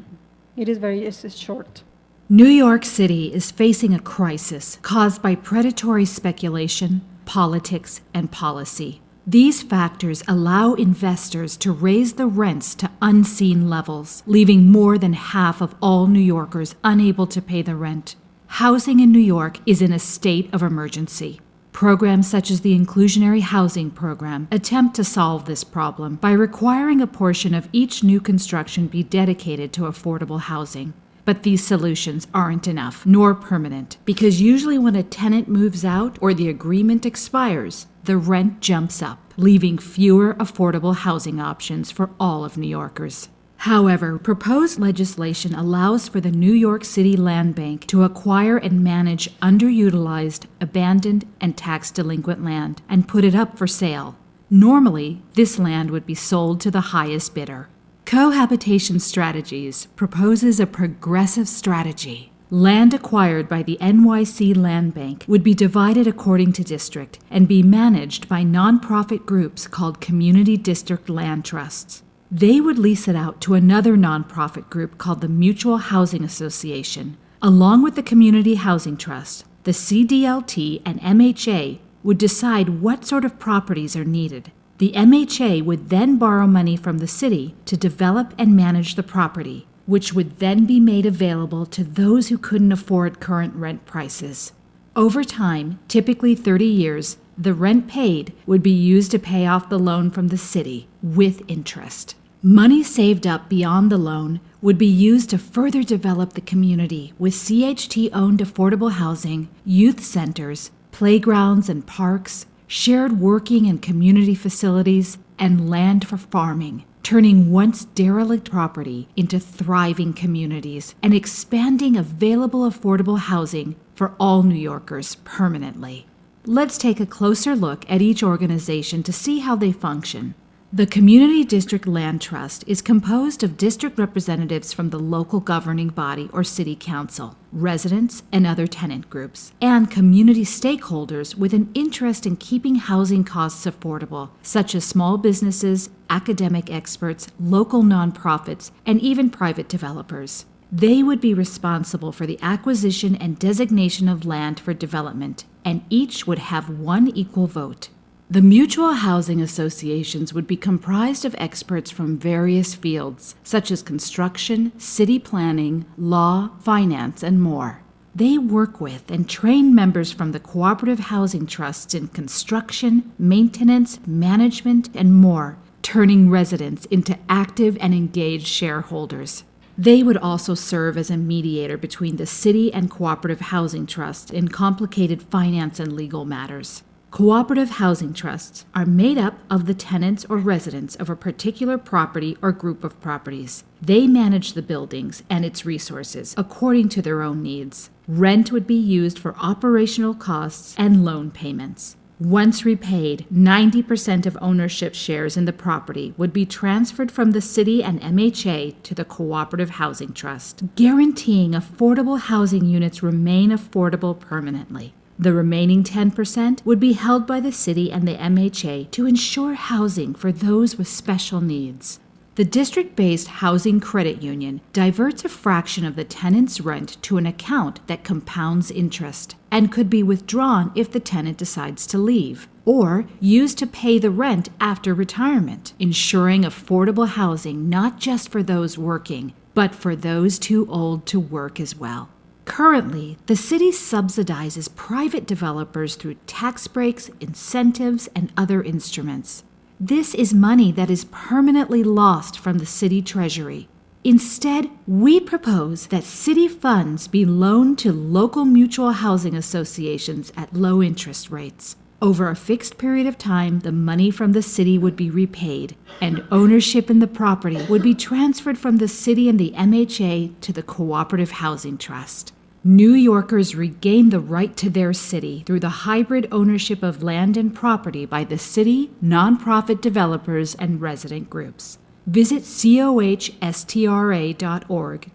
it's short. New York City is facing a crisis caused by predatory speculation, politics, and policy. These factors allow investors to raise the rents to unseen levels, leaving more than half of all New Yorkers unable to pay the rent. Housing in New York is in a state of emergency. Programs such as the Inclusionary Housing Program attempt to solve this problem by requiring a portion of each new construction be dedicated to affordable housing. But these solutions aren't enough, nor permanent, because usually when a tenant moves out or the agreement expires, the rent jumps up, leaving fewer affordable housing options for all of New Yorkers. However, proposed legislation allows for the New York City Land Bank to acquire and manage underutilized, abandoned, and tax-delinquent land and put it up for sale. Normally, this land would be sold to the highest bidder. Cohabitation Strategies proposes a progressive strategy. Land acquired by the NYC Land Bank would be divided according to district and be managed by nonprofit groups called Community District Land Trusts. They would lease it out to another nonprofit group called the Mutual Housing Association. Along with the Community Housing Trust, the CDLT and MHA would decide what sort of properties are needed. The MHA would then borrow money from the city to develop and manage the property, which would then be made available to those who couldn't afford current rent prices. Over time, typically 30 years, the rent paid would be used to pay off the loan from the city with interest. Money saved up beyond the loan would be used to further develop the community with CHT-owned affordable housing, youth centers, playgrounds and parks, shared working and community facilities, and land for farming, turning once derelict property into thriving communities and expanding available affordable housing for all New Yorkers permanently. Let's take a closer look at each organization to see how they function. The Community District Land Trust is composed of district representatives from the local governing body or city council, residents and other tenant groups, and community stakeholders with an interest in keeping housing costs affordable, such as small businesses, academic experts, local nonprofits, and even private developers. They would be responsible for the acquisition and designation of land for development, and each would have one equal vote. The mutual housing associations would be comprised of experts from various fields, such as construction, city planning, law, finance, and more. They work with and train members from the cooperative housing trusts in construction, maintenance, management, and more, turning residents into active and engaged shareholders. They would also serve as a mediator between the city and cooperative housing trusts in complicated finance and legal matters. Cooperative housing trusts are made up of the tenants or residents of a particular property or group of properties. They manage the buildings and its resources according to their own needs. Rent would be used for operational costs and loan payments. Once repaid, 90% of ownership shares in the property would be transferred from the city and MHA to the Cooperative Housing Trust, guaranteeing affordable housing units remain affordable permanently. The remaining 10% would be held by the city and the MHA to ensure housing for those with special needs. The district-based Housing Credit Union diverts a fraction of the tenant's rent to an account that compounds interest and could be withdrawn if the tenant decides to leave, or used to pay the rent after retirement, ensuring affordable housing not just for those working, but for those too old to work as well. Currently, the city subsidizes private developers through tax breaks, incentives, and other instruments. This is money that is permanently lost from the city treasury. Instead, we propose that city funds be loaned to local mutual housing associations at low interest rates. Over a fixed period of time, the money from the city would be repaid, and ownership in the property would be transferred from the city and the MHA to the Cooperative Housing Trust. New Yorkers regain the right to their city through the hybrid ownership of land and property by the city, nonprofit developers, and resident groups. Visit cohstra.org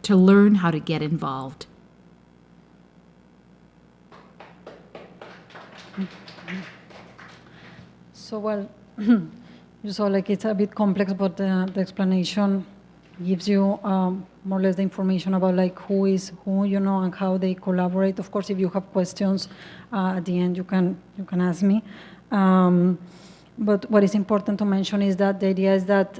to learn how to get involved. So, well, you saw like it's a bit complex, but the explanation gives you more or less the information about like who is who, you know, and how they collaborate. Of course, if you have questions at the end, you can ask me. But what is important to mention is that the idea is that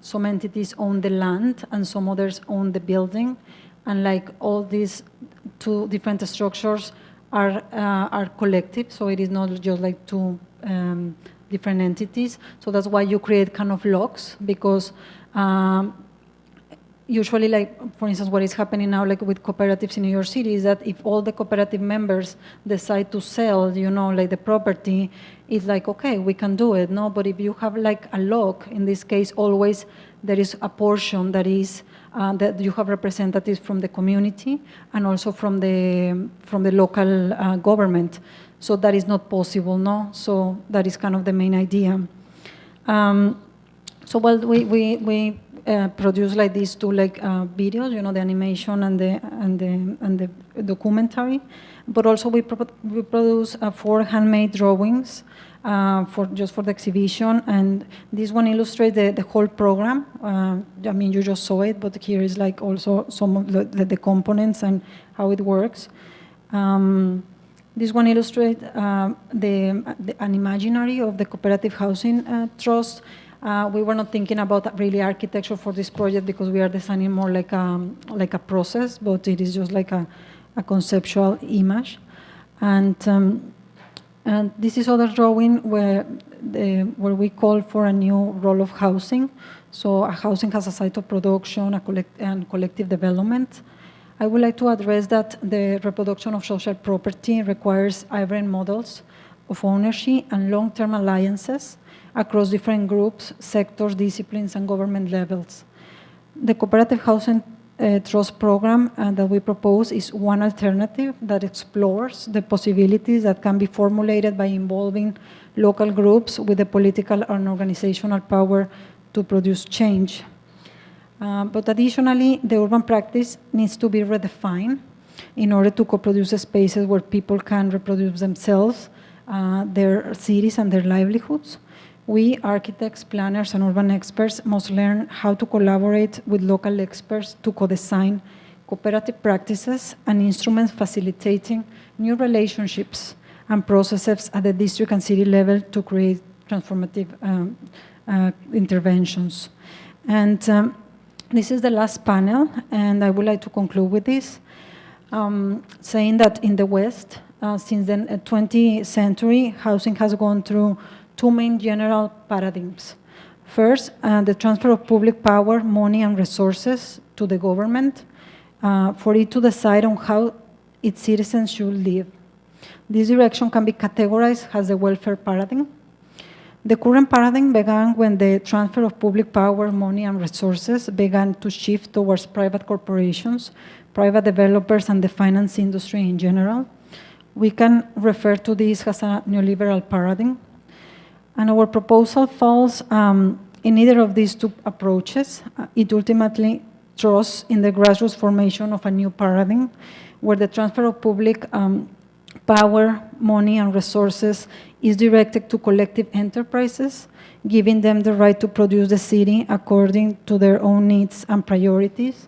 some entities own the land and some others own the building, and like all these two different structures are collective. So it is not just like two different entities. So that's why you create kind of locks, because usually, like, for instance, what is happening now, like with cooperatives in New York City, is that if all the cooperative members decide to sell, you know, like the property, it's like, okay, we can do it, no? But if you have like a lock, in this case, always there is a portion that is, that you have representatives from the community and also from the local government. So that is not possible, no? So that is kind of the main idea. So well, we produce like these two like videos, you know, the animation and the documentary, but also we produce 4 handmade drawings for the exhibition, and this one illustrates the whole program. I mean, you just saw it, but here is like also some of the components and how it works. This one illustrates an imaginary of the cooperative housing trust. We were not thinking about really architecture for this project because we are designing more like a process, but it is just like a conceptual image. And this is other drawing where we call for a new role of housing. So housing has a site of production and collective development. I would like to address that the reproduction of social property requires hybrid models of ownership and long-term alliances across different groups, sectors, disciplines, and government levels. The cooperative housing trust program that we propose is one alternative that explores the possibilities that can be formulated by involving local groups with the political and organizational power to produce change. But additionally, the urban practice needs to be redefined in order to co-produce spaces where people can reproduce themselves, their cities and their livelihoods. We, architects, planners, and urban experts must learn how to collaborate with local experts to co-design cooperative practices and instruments facilitating new relationships and processes at the district and city level to create transformative interventions. And this is the last panel, and I would like to conclude with this, saying that in the West, since the 20th century, housing has gone through two main general paradigms. First, the transfer of public power, money, and resources to the government for it to decide on how its citizens should live. This direction can be categorized as the welfare paradigm. The current paradigm began when the transfer of public power, money, and resources began to shift towards private corporations, private developers, and the finance industry in general. We can refer to this as a neoliberal paradigm. And our proposal falls in either of these two approaches. It ultimately trusts in the grassroots formation of a new paradigm where the transfer of public power, money, and resources is directed to collective enterprises, giving them the right to produce the city according to their own needs and priorities,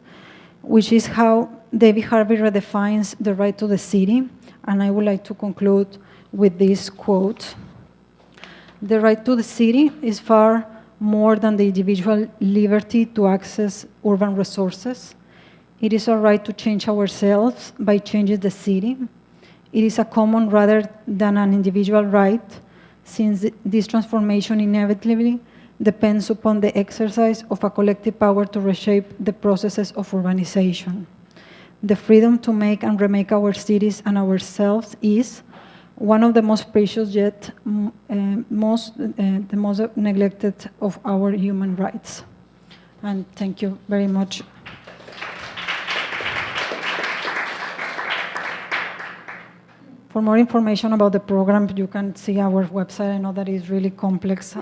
which is how David Harvey redefines the right to the city. And I would like to conclude with this quote. The right to the city is far more than the individual liberty to access urban resources. It is our right to change ourselves by changing the city. It is a common rather than an individual right, since this transformation inevitably depends upon the exercise of a collective power to reshape the processes of urbanization. The freedom to make and remake our cities and ourselves is one of the most precious yet the most neglected of our human rights. And thank you very much. For more information about the program, you can see our website. I know that is really complex.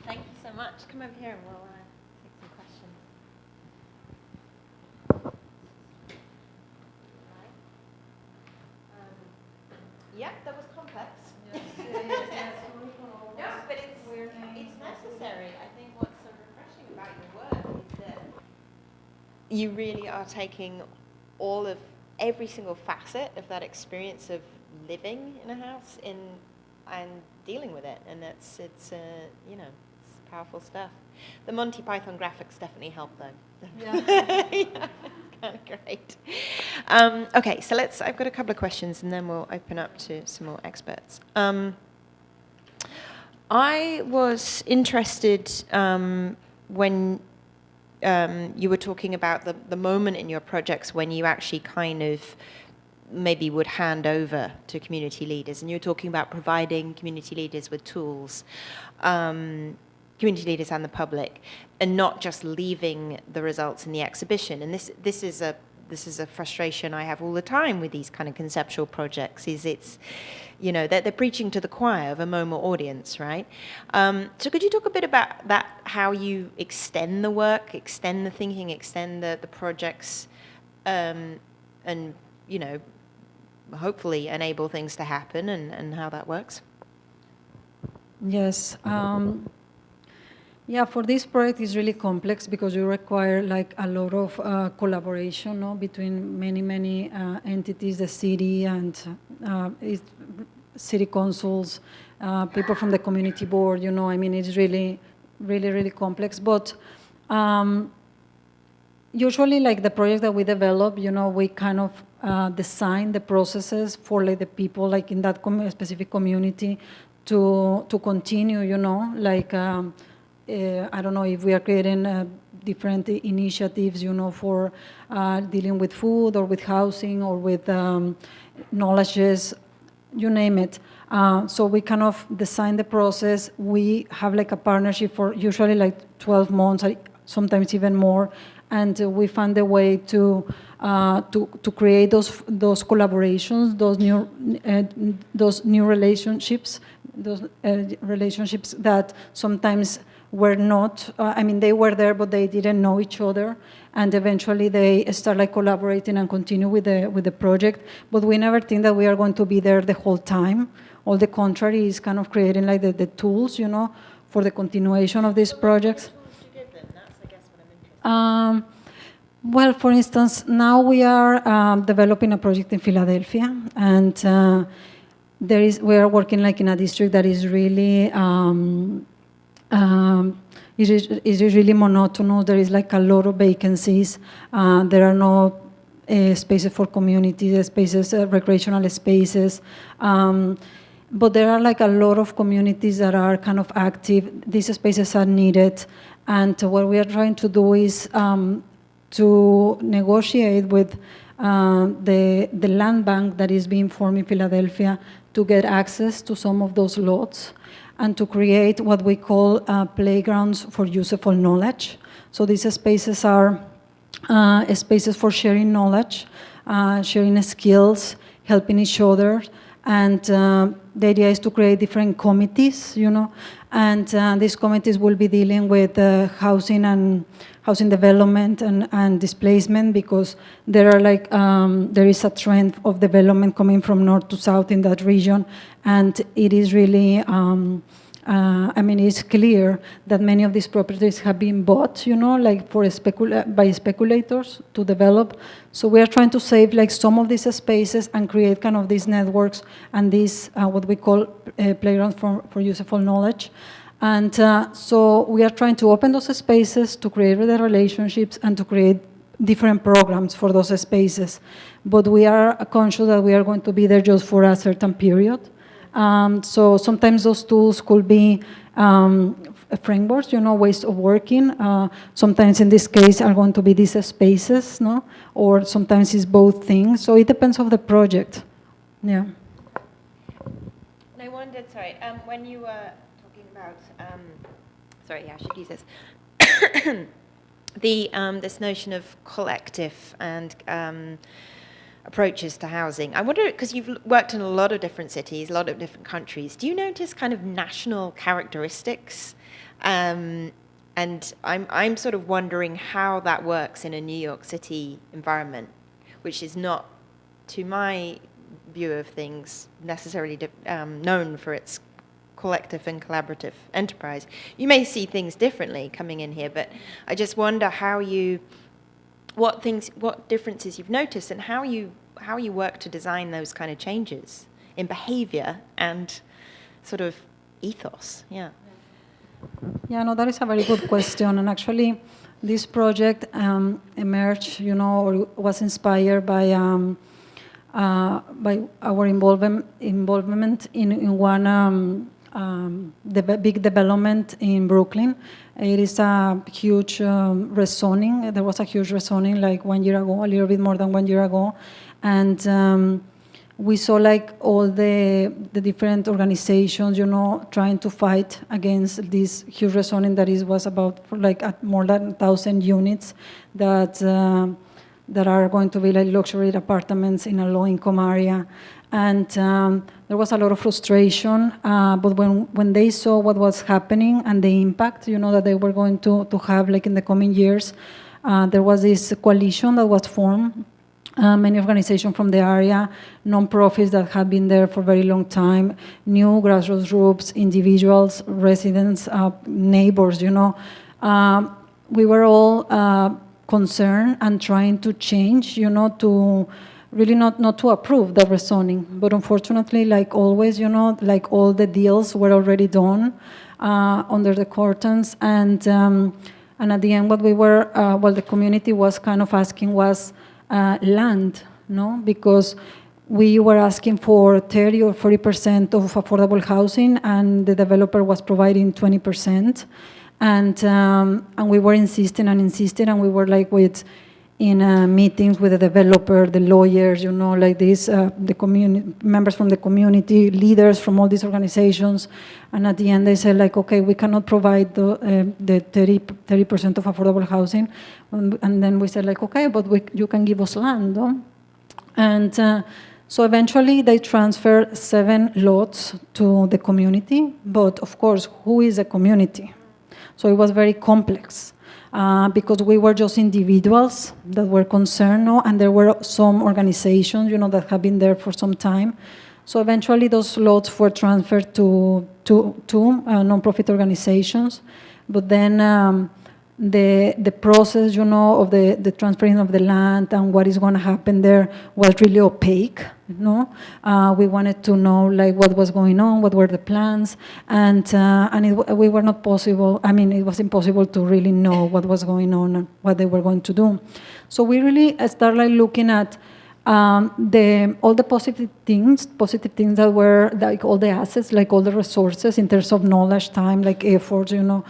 Thank you so much. Come over here and we'll take some questions. Yep, that was complex. Yes. No, but it's necessary. I think what's so refreshing about your work is that you really are taking all of every single facet of that experience of living in a house and dealing with it, and it's powerful stuff. The Monty Python graphics definitely help though. Yeah. Yeah. Kind of great. Okay, so I've got a couple of questions and then we'll open up to some more experts. I was interested when you were talking about the moment in your projects when you actually kind of maybe would hand over to community leaders, and you were talking about providing community leaders with tools, community leaders and the public, and not just leaving the results in the exhibition. And this is a frustration I have all the time with these kind of conceptual projects, is it's, they're preaching to the choir of a MoMA audience, right? So could you talk a bit about that, how you extend the work, extend the thinking, extend the projects, and, hopefully enable things to happen, and how that works? Yes. Yeah, for this project is really complex because you require like a lot of collaboration between many entities, the city and city councils, people from the community board. It's really complex. But usually, like the project that we develop, we kind of design the processes for like the people like in that specific community to continue, you know, like I don't know if we are creating different initiatives, you know, for dealing with food or with housing or with knowledges, you name it. So we kind of design the process. We have like a partnership for usually like 12 months, sometimes even more, and we find a way to create those collaborations, those new relationships, relationships that sometimes were not, I mean, they were there, but they didn't know each other. And eventually they start like collaborating and continue with the project. But we never think that we are going to be there the whole time. All the contrary is kind of creating like the tools, you know, for the continuation of these projects. Well, for instance, now we are developing a project in Philadelphia, and we are working like in a district that is really is really monotonous. There is like a lot of vacancies. There are no spaces for community spaces, recreational spaces. But there are like a lot of communities that are kind of active. These spaces are needed. And what we are trying to do is to negotiate with the land bank that is being formed in Philadelphia to get access to some of those lots and to create what we call playgrounds for useful knowledge. So these spaces are spaces for sharing knowledge, sharing skills, helping each other. And the idea is to create different committees, you know, and these committees will be dealing with housing and housing development and displacement, because there are like there is a trend of development coming from north to south in that region, and it is really I mean, it's clear that many of these properties have been bought, you know, like for by speculators to develop. So we are trying to save like some of these spaces and create kind of these networks and these what we call playgrounds for useful knowledge. And so we are trying to open those spaces to create the relationships and to create different programs for those spaces. But we are conscious that we are going to be there just for a certain period. So sometimes those tools could be frameworks, you know, ways of working. Sometimes in this case are going to be these spaces, no? Or sometimes it's both things. So it depends on the project. Yeah. And I wondered, sorry, when you were talking about, sorry, yeah, I should use this. This notion of collective and approaches to housing. I wonder, because you've worked in a lot of different cities, a lot of different countries, do you notice kind of national characteristics? And I'm sort of wondering how that works in a New York City environment, which is not, to my view of things, necessarily known for its collective and collaborative enterprise. You may see things differently coming in here, but I just wonder what differences you've noticed and how you work to design those kind of changes in behavior and sort of ethos. Yeah. Yeah, no, that is a very good question. And actually, this project emerged, you know, or was inspired by our involvement in one big development in Brooklyn. It is a huge rezoning. There was a huge rezoning like 1 year ago, a little bit more than 1 year ago. And we saw like all the different organizations, you know, trying to fight against this huge rezoning that was about like more than 1,000 units that are going to be like luxury apartments in a low-income area. And there was a lot of frustration, but when they saw what was happening and the impact, you know, that they were going to have like in the coming years, there was this coalition that was formed. Many organizations from the area, non-profits that had been there for a very long time, new grassroots groups, individuals, residents, neighbors, you know. We were all concerned and trying to change, you know, to really not to approve the rezoning. But unfortunately, like always, you know, like all the deals were already done under the curtains. And at the end, what the community was kind of asking was land, no? Because we were asking for 30 or 40% of affordable housing, and the developer was providing 20%. And we were insisting, and we were like in meetings with the developer, the lawyers, you know, like this, the members from the community, leaders from all these organizations. And at the end, they said, like, okay, we cannot provide the 30% of affordable housing. And then we said, like, okay, but you can give us land, no? And so eventually, they transferred 7 lots to the community. But of course, who is a community? So it was very complex. Because we were just individuals that were concerned, no? And there were some organizations, you know, that have been there for some time. So eventually those lots were transferred to nonprofit organizations. But then the process, you know, of the transferring of the land and what is going to happen there was really opaque, no? We wanted to know, like, what was going on, what were the plans, and we were not possible. I mean, it was impossible to really know what was going on and what they were going to do. So we really started like looking at all the positive things that were like all the assets, like all the resources in terms of knowledge, time, like efforts, you know,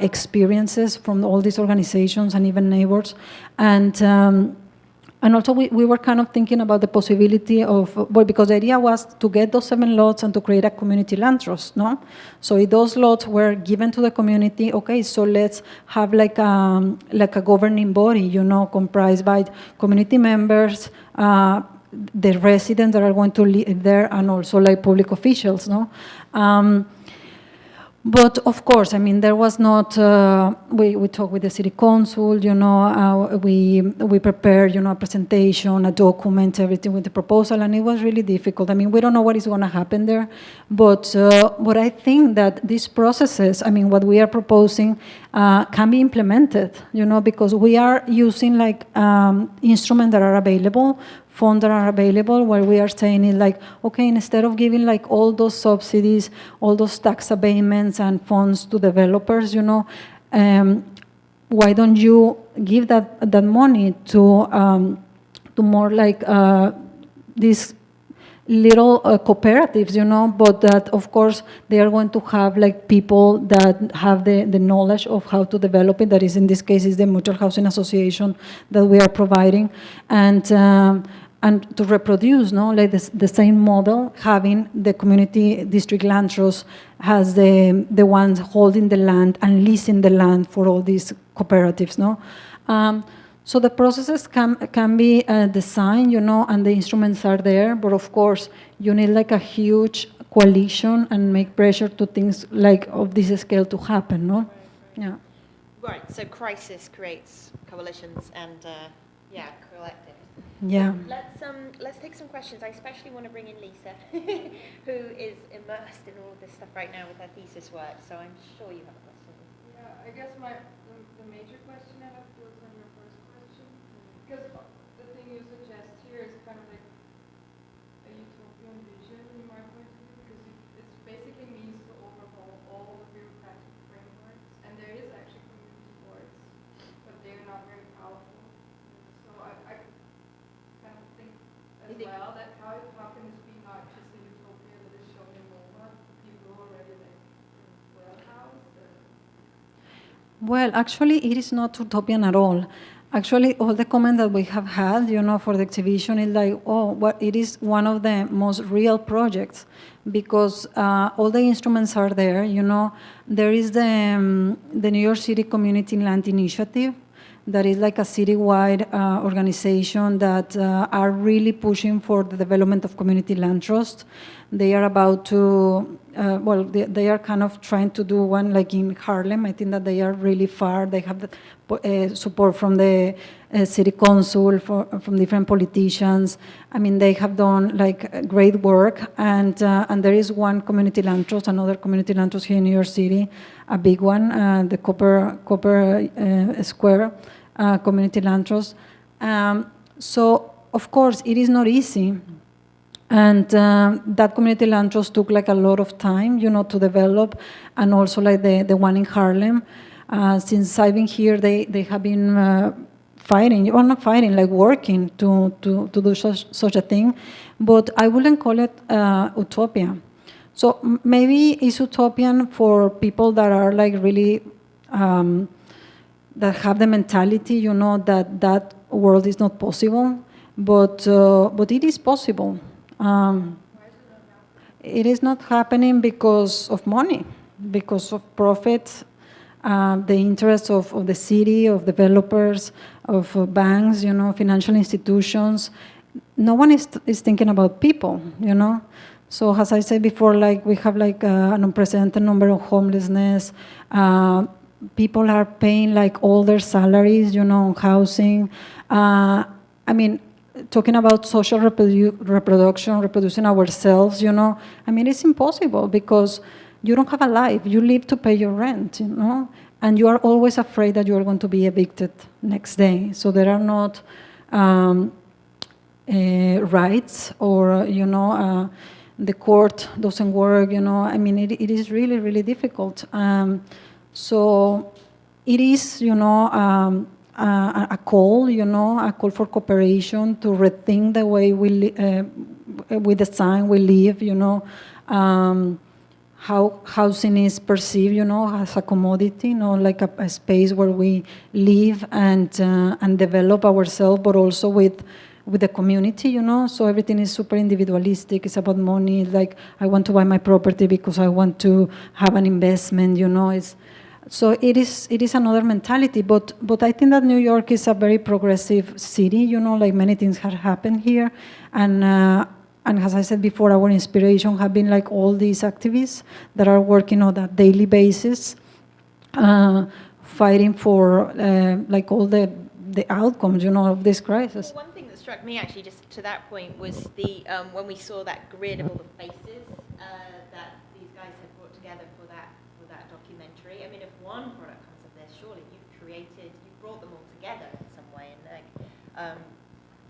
experiences from all these organizations and even neighbors. And also we were kind of thinking about the possibility of, well, because the idea was to get those 7 lots and to create a community land trust, no? So if those lots were given to the community, okay, so let's have like a governing body, you know, comprised by community members, the residents that are going to live there, and also like public officials, no? But of course, I mean, there was not, we talked with the city council, you know, we prepared, you know, a presentation, a document, everything with the proposal, and it was really difficult. I mean, we don't know what is going to happen there, but I think that these processes, I mean, what we are proposing can be implemented, you know, because we are using like instruments that are available, funds that are available, where we are saying it like, okay, instead of giving like all those subsidies, all those tax abatements and funds to developers, you know, why don't you give that money to more like these little cooperatives, you know, but that of course they are going to have like people that have the knowledge of how to develop it. That is, in this case, is the Mutual Housing Association that we are providing, and to reproduce, no, like the same model, having the community district land trust has the ones holding the land and leasing the land for all these cooperatives, no. So the processes can be designed, you know, and the instruments are there, but of course you need like a huge coalition and make pressure to things like of this scale to happen, no? Yeah. Right. So crisis creates coalitions and collectives. Yeah. Let's take some questions. I especially want to bring in Lisa, who is immersed in all of this stuff right now with her thesis work. So I'm sure you have a question. Yeah, I guess the major question I have builds on your first question, because the thing you suggest here is kind of like a utopian vision in my point of view, because it basically means to overhaul all the bureaucratic frameworks, and there is actually community boards, but they're not very powerful. So I kind of think as well that how can this be not just a utopia that is shown in MoMA, people already like well-housed? Well, actually, it is not utopian at all. Actually, all the comment that we have had, you know, for the exhibition is like, oh, what it is one of the most real projects, because all the instruments are there. You know, there is the New York City Community Land Initiative, that is like a citywide organization that are really pushing for the development of community land trust. They are about to, they are kind of trying to do one like in Harlem. I think that they are really far. They have the support from the city council, from different politicians. I mean, they have done like great work, and there is one community land trust, another community land trust here in New York City, a big one, the Copper Square Community Land Trust. So, of course, it is not easy. And that community land trust took like a lot of time, you know, to develop, and also like the one in Harlem. Since I've been here, they have been fighting, or not fighting, like working to do such a thing, but I wouldn't call it utopia. So maybe it's utopian for people that are like really, that have the mentality, that that world is not possible, but it is possible. It is not happening because of money, because of profit, the interests of the city, of developers, of banks, financial institutions. No one is thinking about people, So as I said before, like we have like an unprecedented number of homelessness. People are paying like all their salaries, on housing. I mean, talking about social reproduction, reproducing ourselves, it's impossible because you don't have a life. You live to pay your rent, and you are always afraid that you are going to be evicted next day. So there are not rights, or, the court doesn't work, it is really, really difficult. So it is, a call, a call for cooperation to rethink the way we design, we live, how housing is perceived, as a commodity, like a space where we live and develop ourselves, but also with the community, So everything is super individualistic. It's about money. It's like I want to buy my property because I want to have an investment, So it is another mentality, but I think that New York is a very progressive city, like many things have happened here, and as I said before, our inspiration have been like all these activists that are working on a daily basis, fighting for like all the outcomes, of this crisis. Well, one thing that struck me actually, just to that point, was the when we saw that grid of all the faces that these guys had brought together for that documentary. I mean, if one product comes of this, surely you've brought them all together in some way, and like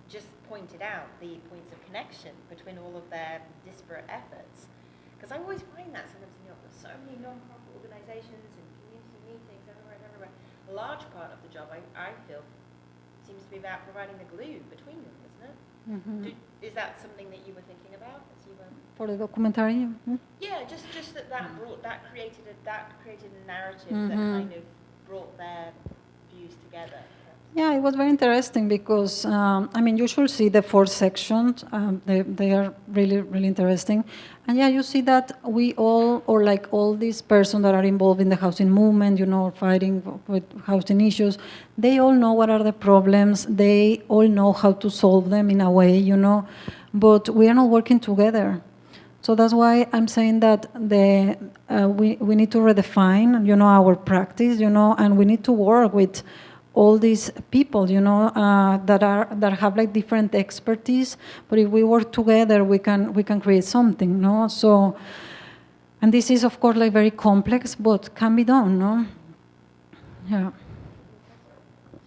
just pointed out the points of connection between all of their disparate efforts. Because I always find that sometimes in New York, there's so many non-profit organizations and community meetings everywhere. A large part of the job, I feel, seems to be about providing the glue between them, isn't it? Mm-hmm. Is that something that you were thinking about as you were? For the documentary? Mm-hmm. Yeah, just that created a narrative that kind of brought their views together. Yeah, it was very interesting because, you should see the 4 sections. They are really, really interesting. And yeah, you see that we all, or like all these persons that are involved in the housing movement, fighting with housing issues, they all know what are the problems. They all know how to solve them in a way, but we are not working together. So that's why I'm saying that we need to redefine, our practice, and we need to work with all these people, that have like different expertise. But if we work together, we can create something, no? So, and this is of course like very complex, but can be done, no? Yeah.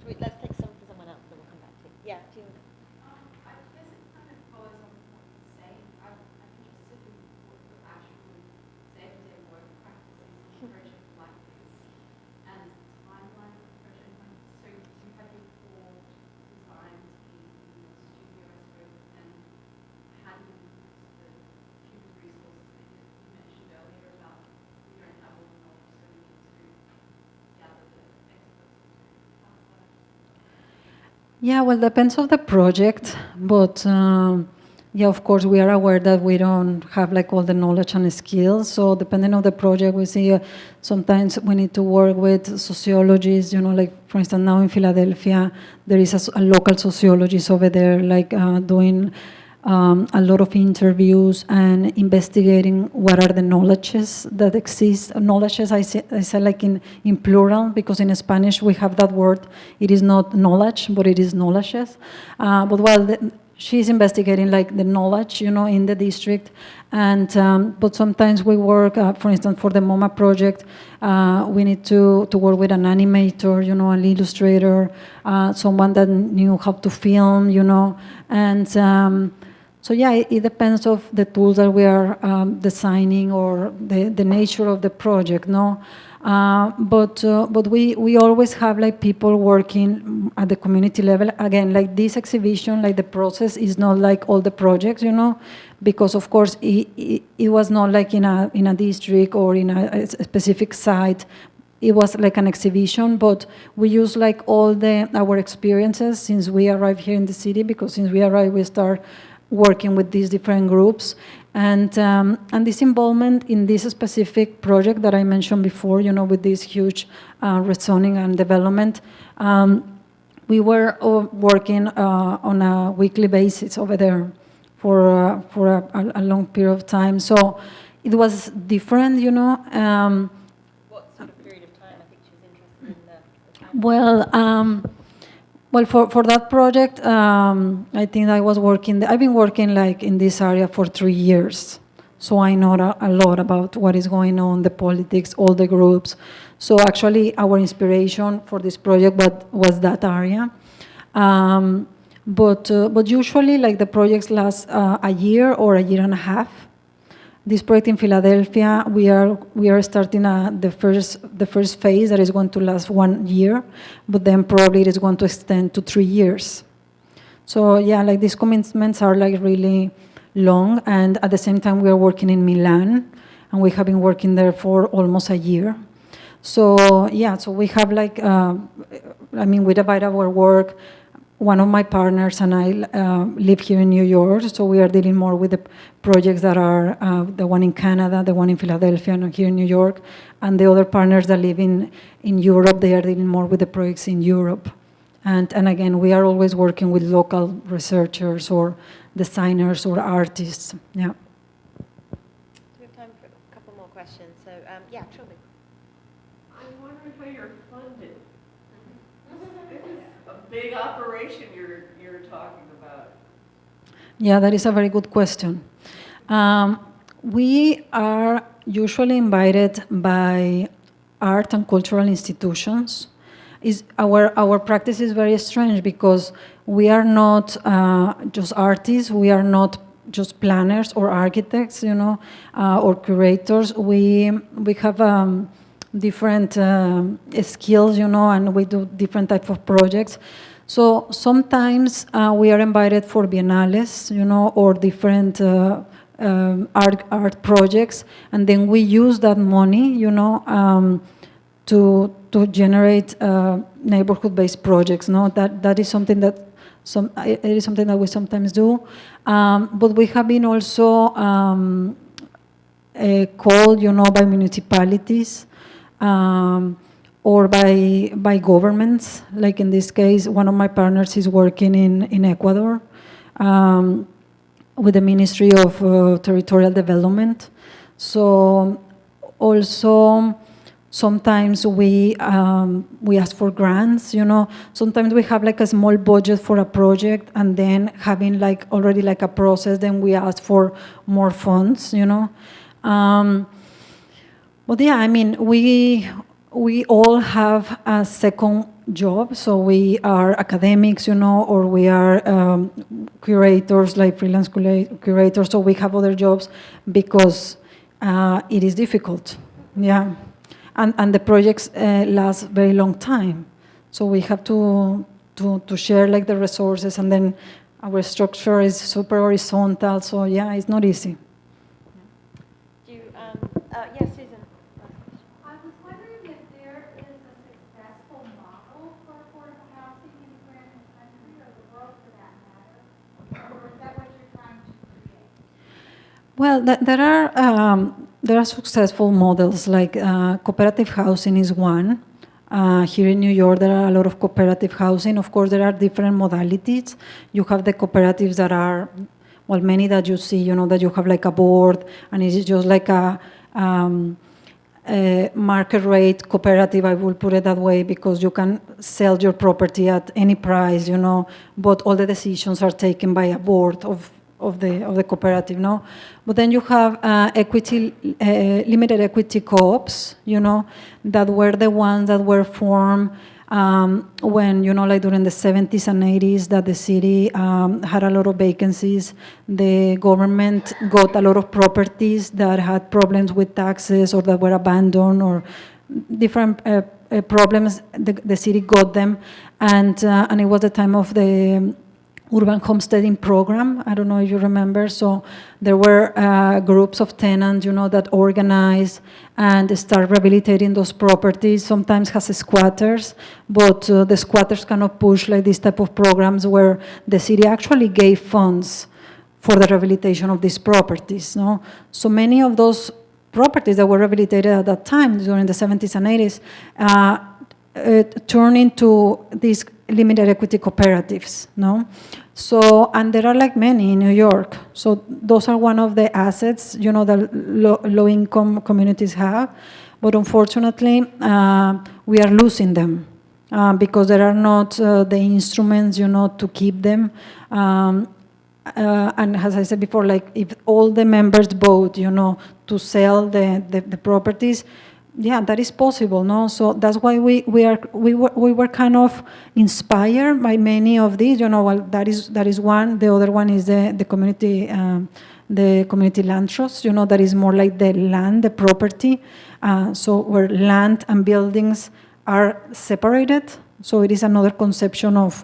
Let's take some for someone else that we'll come back to. Yeah. Do you want to? I guess it kind of follows on from what you're saying. I'm interested in what your actual day-to-day work practices in project like this and timeline of project like this. So you had your core design team in your studio, I suppose, and handling the human resources that you mentioned earlier about we don't have all the knowledge, so we need to gather the experts. Yeah, well, depends on the project, but yeah, of course, we are aware that we don't have like all the knowledge and skills. So depending on the project, we see sometimes we need to work with sociologists, like for instance, now in Philadelphia, there is a local sociologist over there, like doing a lot of interviews and investigating what are the knowledges that exist. Knowledges, I say like in plural, because in Spanish we have that word. It is not knowledge, but it is knowledges. But she's investigating like the knowledge, in the district. And but sometimes we work, for instance, for the MoMA project, we need to work with an animator, an illustrator, someone that knew how to film, and so yeah, it depends of the tools that we are designing or the nature of the project, no? But we always have like people working at the community level. Again, like this exhibition, like the process is not like all the projects, you know, because of course it was not like in a district or in a specific site. It was like an exhibition, but we use like all our experiences since we arrived here in the city, because since we arrived, we start working with these different groups. And this involvement in this specific project that I mentioned before, you know, with this huge rezoning and development, we were working on a weekly basis over there for a long period of time. So it was different, you know. What sort of period of time? I think she was interested in the Well, for that project, I think I've been working like in this area for 3 years. So I know a lot about what is going on, the politics, all the groups. So actually our inspiration for this project was that area. But usually like the projects last a year or a year and a half. This project in Philadelphia, we are starting the first phase that is going to last 1 year, but then probably it is going to extend to 3 years. So yeah, like these commitments are like really long, and at the same time we are working in Milan, and we have been working there for almost a year. So yeah, so we have like, we divide our work. One of my partners and I live here in New York, so we are dealing more with the projects that are the one in Canada, the one in Philadelphia, and here in New York. And the other partners that live in Europe, they are dealing more with the projects in Europe. And again, we are always working with local researchers or designers or artists. Yeah. We have time for a couple more questions. So yeah, Trilby. I'm wondering how you're funded. This is a big operation you're talking about. Yeah, that is a very good question. We are usually invited by art and cultural institutions. Our practice is very strange because we are not just artists, we are not just planners or architects, you know, or curators. We have different skills, you know, and we do different types of projects. So sometimes we are invited for biennales, you know, or different art projects, and then we use that money, you know, to generate neighborhood-based projects. No, that is something that it is something that we sometimes do, but we have been also called, you know, by municipalities. Or by governments, like in this case, one of my partners is working in Ecuador with the Ministry of Territorial Development. So also sometimes we ask for grants, you know. Sometimes we have like a small budget for a project, and then having like already like a process, then we ask for more funds, you know. But yeah, I mean, we all have a second job, so we are academics, you know, or we are curators, like freelance curators, so we have other jobs because it is difficult, yeah. And the projects last very long time, so we have to share like the resources, and then our structure is super horizontal, so yeah, it's not easy. Yes, Susan. I was wondering if there is a successful model for affordable housing anywhere in the country or the world for that matter, or is that what you're trying to create? Well, there are successful models, like cooperative housing is one. Here in New York, there are a lot of cooperative housing. Of course, there are different modalities. You have the cooperatives that are, well, many that you see, you know, that you have like a board, and it's just like a market rate cooperative, I will put it that way, because you can sell your property at any price, you know, but all the decisions are taken by a board of the cooperative, no? But then you have limited equity co-ops, you know, that were the ones that were formed when, you know, like during the 70s and 80s, that the city had a lot of vacancies. The government got a lot of properties that had problems with taxes or that were abandoned or different problems, the city got them, and it was the time of the urban homesteading program. I don't know if you remember. So there were groups of tenants, that organized and start rehabilitating those properties, sometimes as squatters, but the squatters cannot push like this type of programs where the city actually gave funds for the rehabilitation of these properties. No? So many of those properties that were rehabilitated at that time, during the 70s and 80s, turned into these limited equity cooperatives, no? So, and there are like many in New York. So those are one of the assets, that low-income communities have. But unfortunately, we are losing them because there are not the instruments, to keep them. And as I said before, like if all the members vote, to sell the properties, yeah, that is possible, no? So that's why we were kind of inspired by many of these. Well, that is one. The other one is the community land trust. That is more like the land, the property. So where land and buildings are separated. So it is another conception of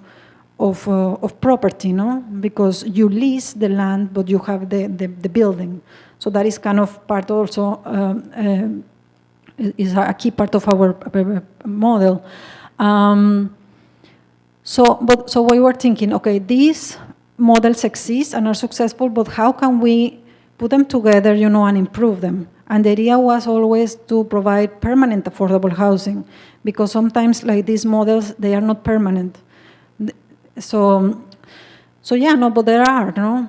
property, no? Because you lease the land, but you have the building. So that is kind of part also. Is a key part of our model. So we were thinking, okay, these models exist and are successful, but how can we put them together, and improve them? And the idea was always to provide permanent affordable housing, because sometimes like these models, they are not permanent. So yeah, no, but there are, no?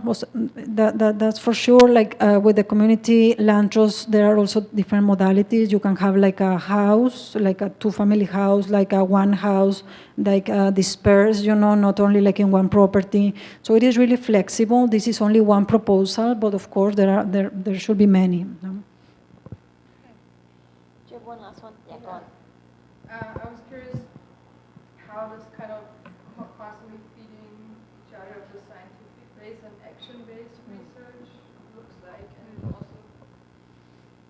That's for sure. Like with the community land trust, there are also different modalities. You can have like a house, like a two-family house, like a one house, like dispersed, not only like in one property. So it is really flexible. This is only one proposal, but of course there should be many. No? Do you have one last one? Yeah, go on. I was curious how this kind of constantly feeding each other of the scientific-based and action-based research looks like, and also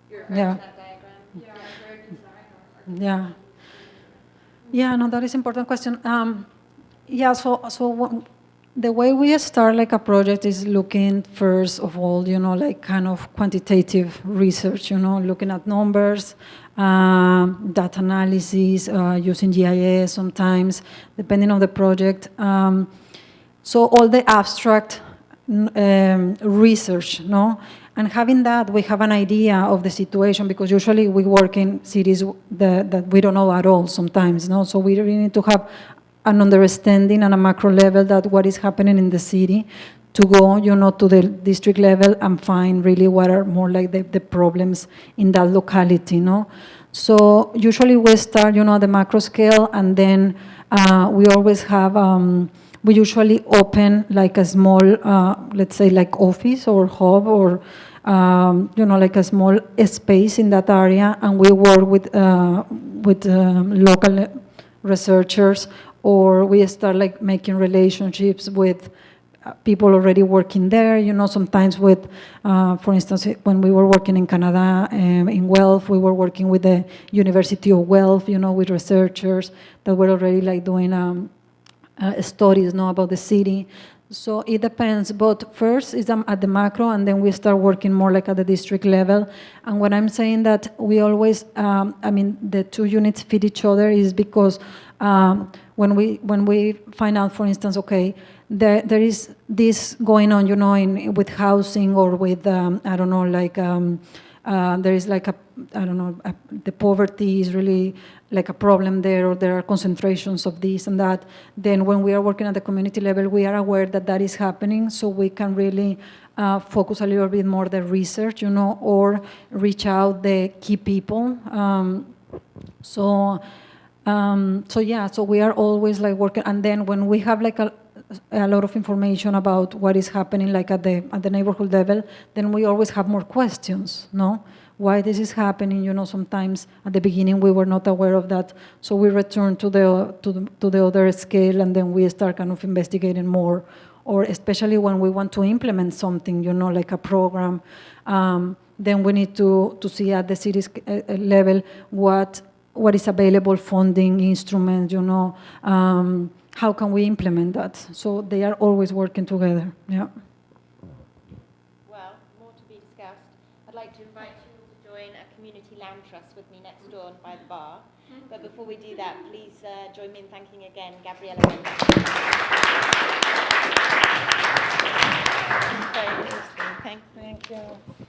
your diagram. Yeah, very design. Yeah. Yeah, no, that is an important question. Yeah, so the way we start like a project is looking first of all, like kind of quantitative research, looking at numbers, data analysis, using GIS sometimes, depending on the project. So all the abstract research, no? And having that, we have an idea of the situation, because usually we work in cities that we don't know at all sometimes, no? So we really need to have an understanding on a macro level that what is happening in the city, to go, to the district level and find really what are more like the problems in that locality, no? So usually we start, at the macro scale, and then we always have, we usually open like a small, let's say like office or hub or, like a small space in that area, and we work with local researchers, or we start like making relationships with people already working there, sometimes with, for instance, when we were working in Canada, in Guelph, we were working with the University of Guelph, with researchers that were already like doing studies, about the city. So it depends, but first is at the macro, and then we start working more like at the district level. And when I'm saying that we always, the two units feed each other is because when we find out, for instance, okay, there is this going on, with housing or with, there is like the poverty is really like a problem there, or there are concentrations of this and that. Then when we are working at the community level, we are aware that that is happening, so we can really focus a little bit more the research, or reach out the key people. So we are always like working, and then when we have like a lot of information about what is happening like at the neighborhood level, then we always have more questions, no? Why this is happening, sometimes at the beginning we were not aware of that, so we return to the other scale, and then we start kind of investigating more, or especially when we want to implement something, like a program, then we need to see at the city level what what is available, funding, instruments, how can we implement that? So they are always working together, yeah. Well, more to be discussed. I'd like to invite you all to join a community land trust with me next door by the bar. But before we do that, please join me in thanking again Gabriela Rendon. Very interesting. Thank you.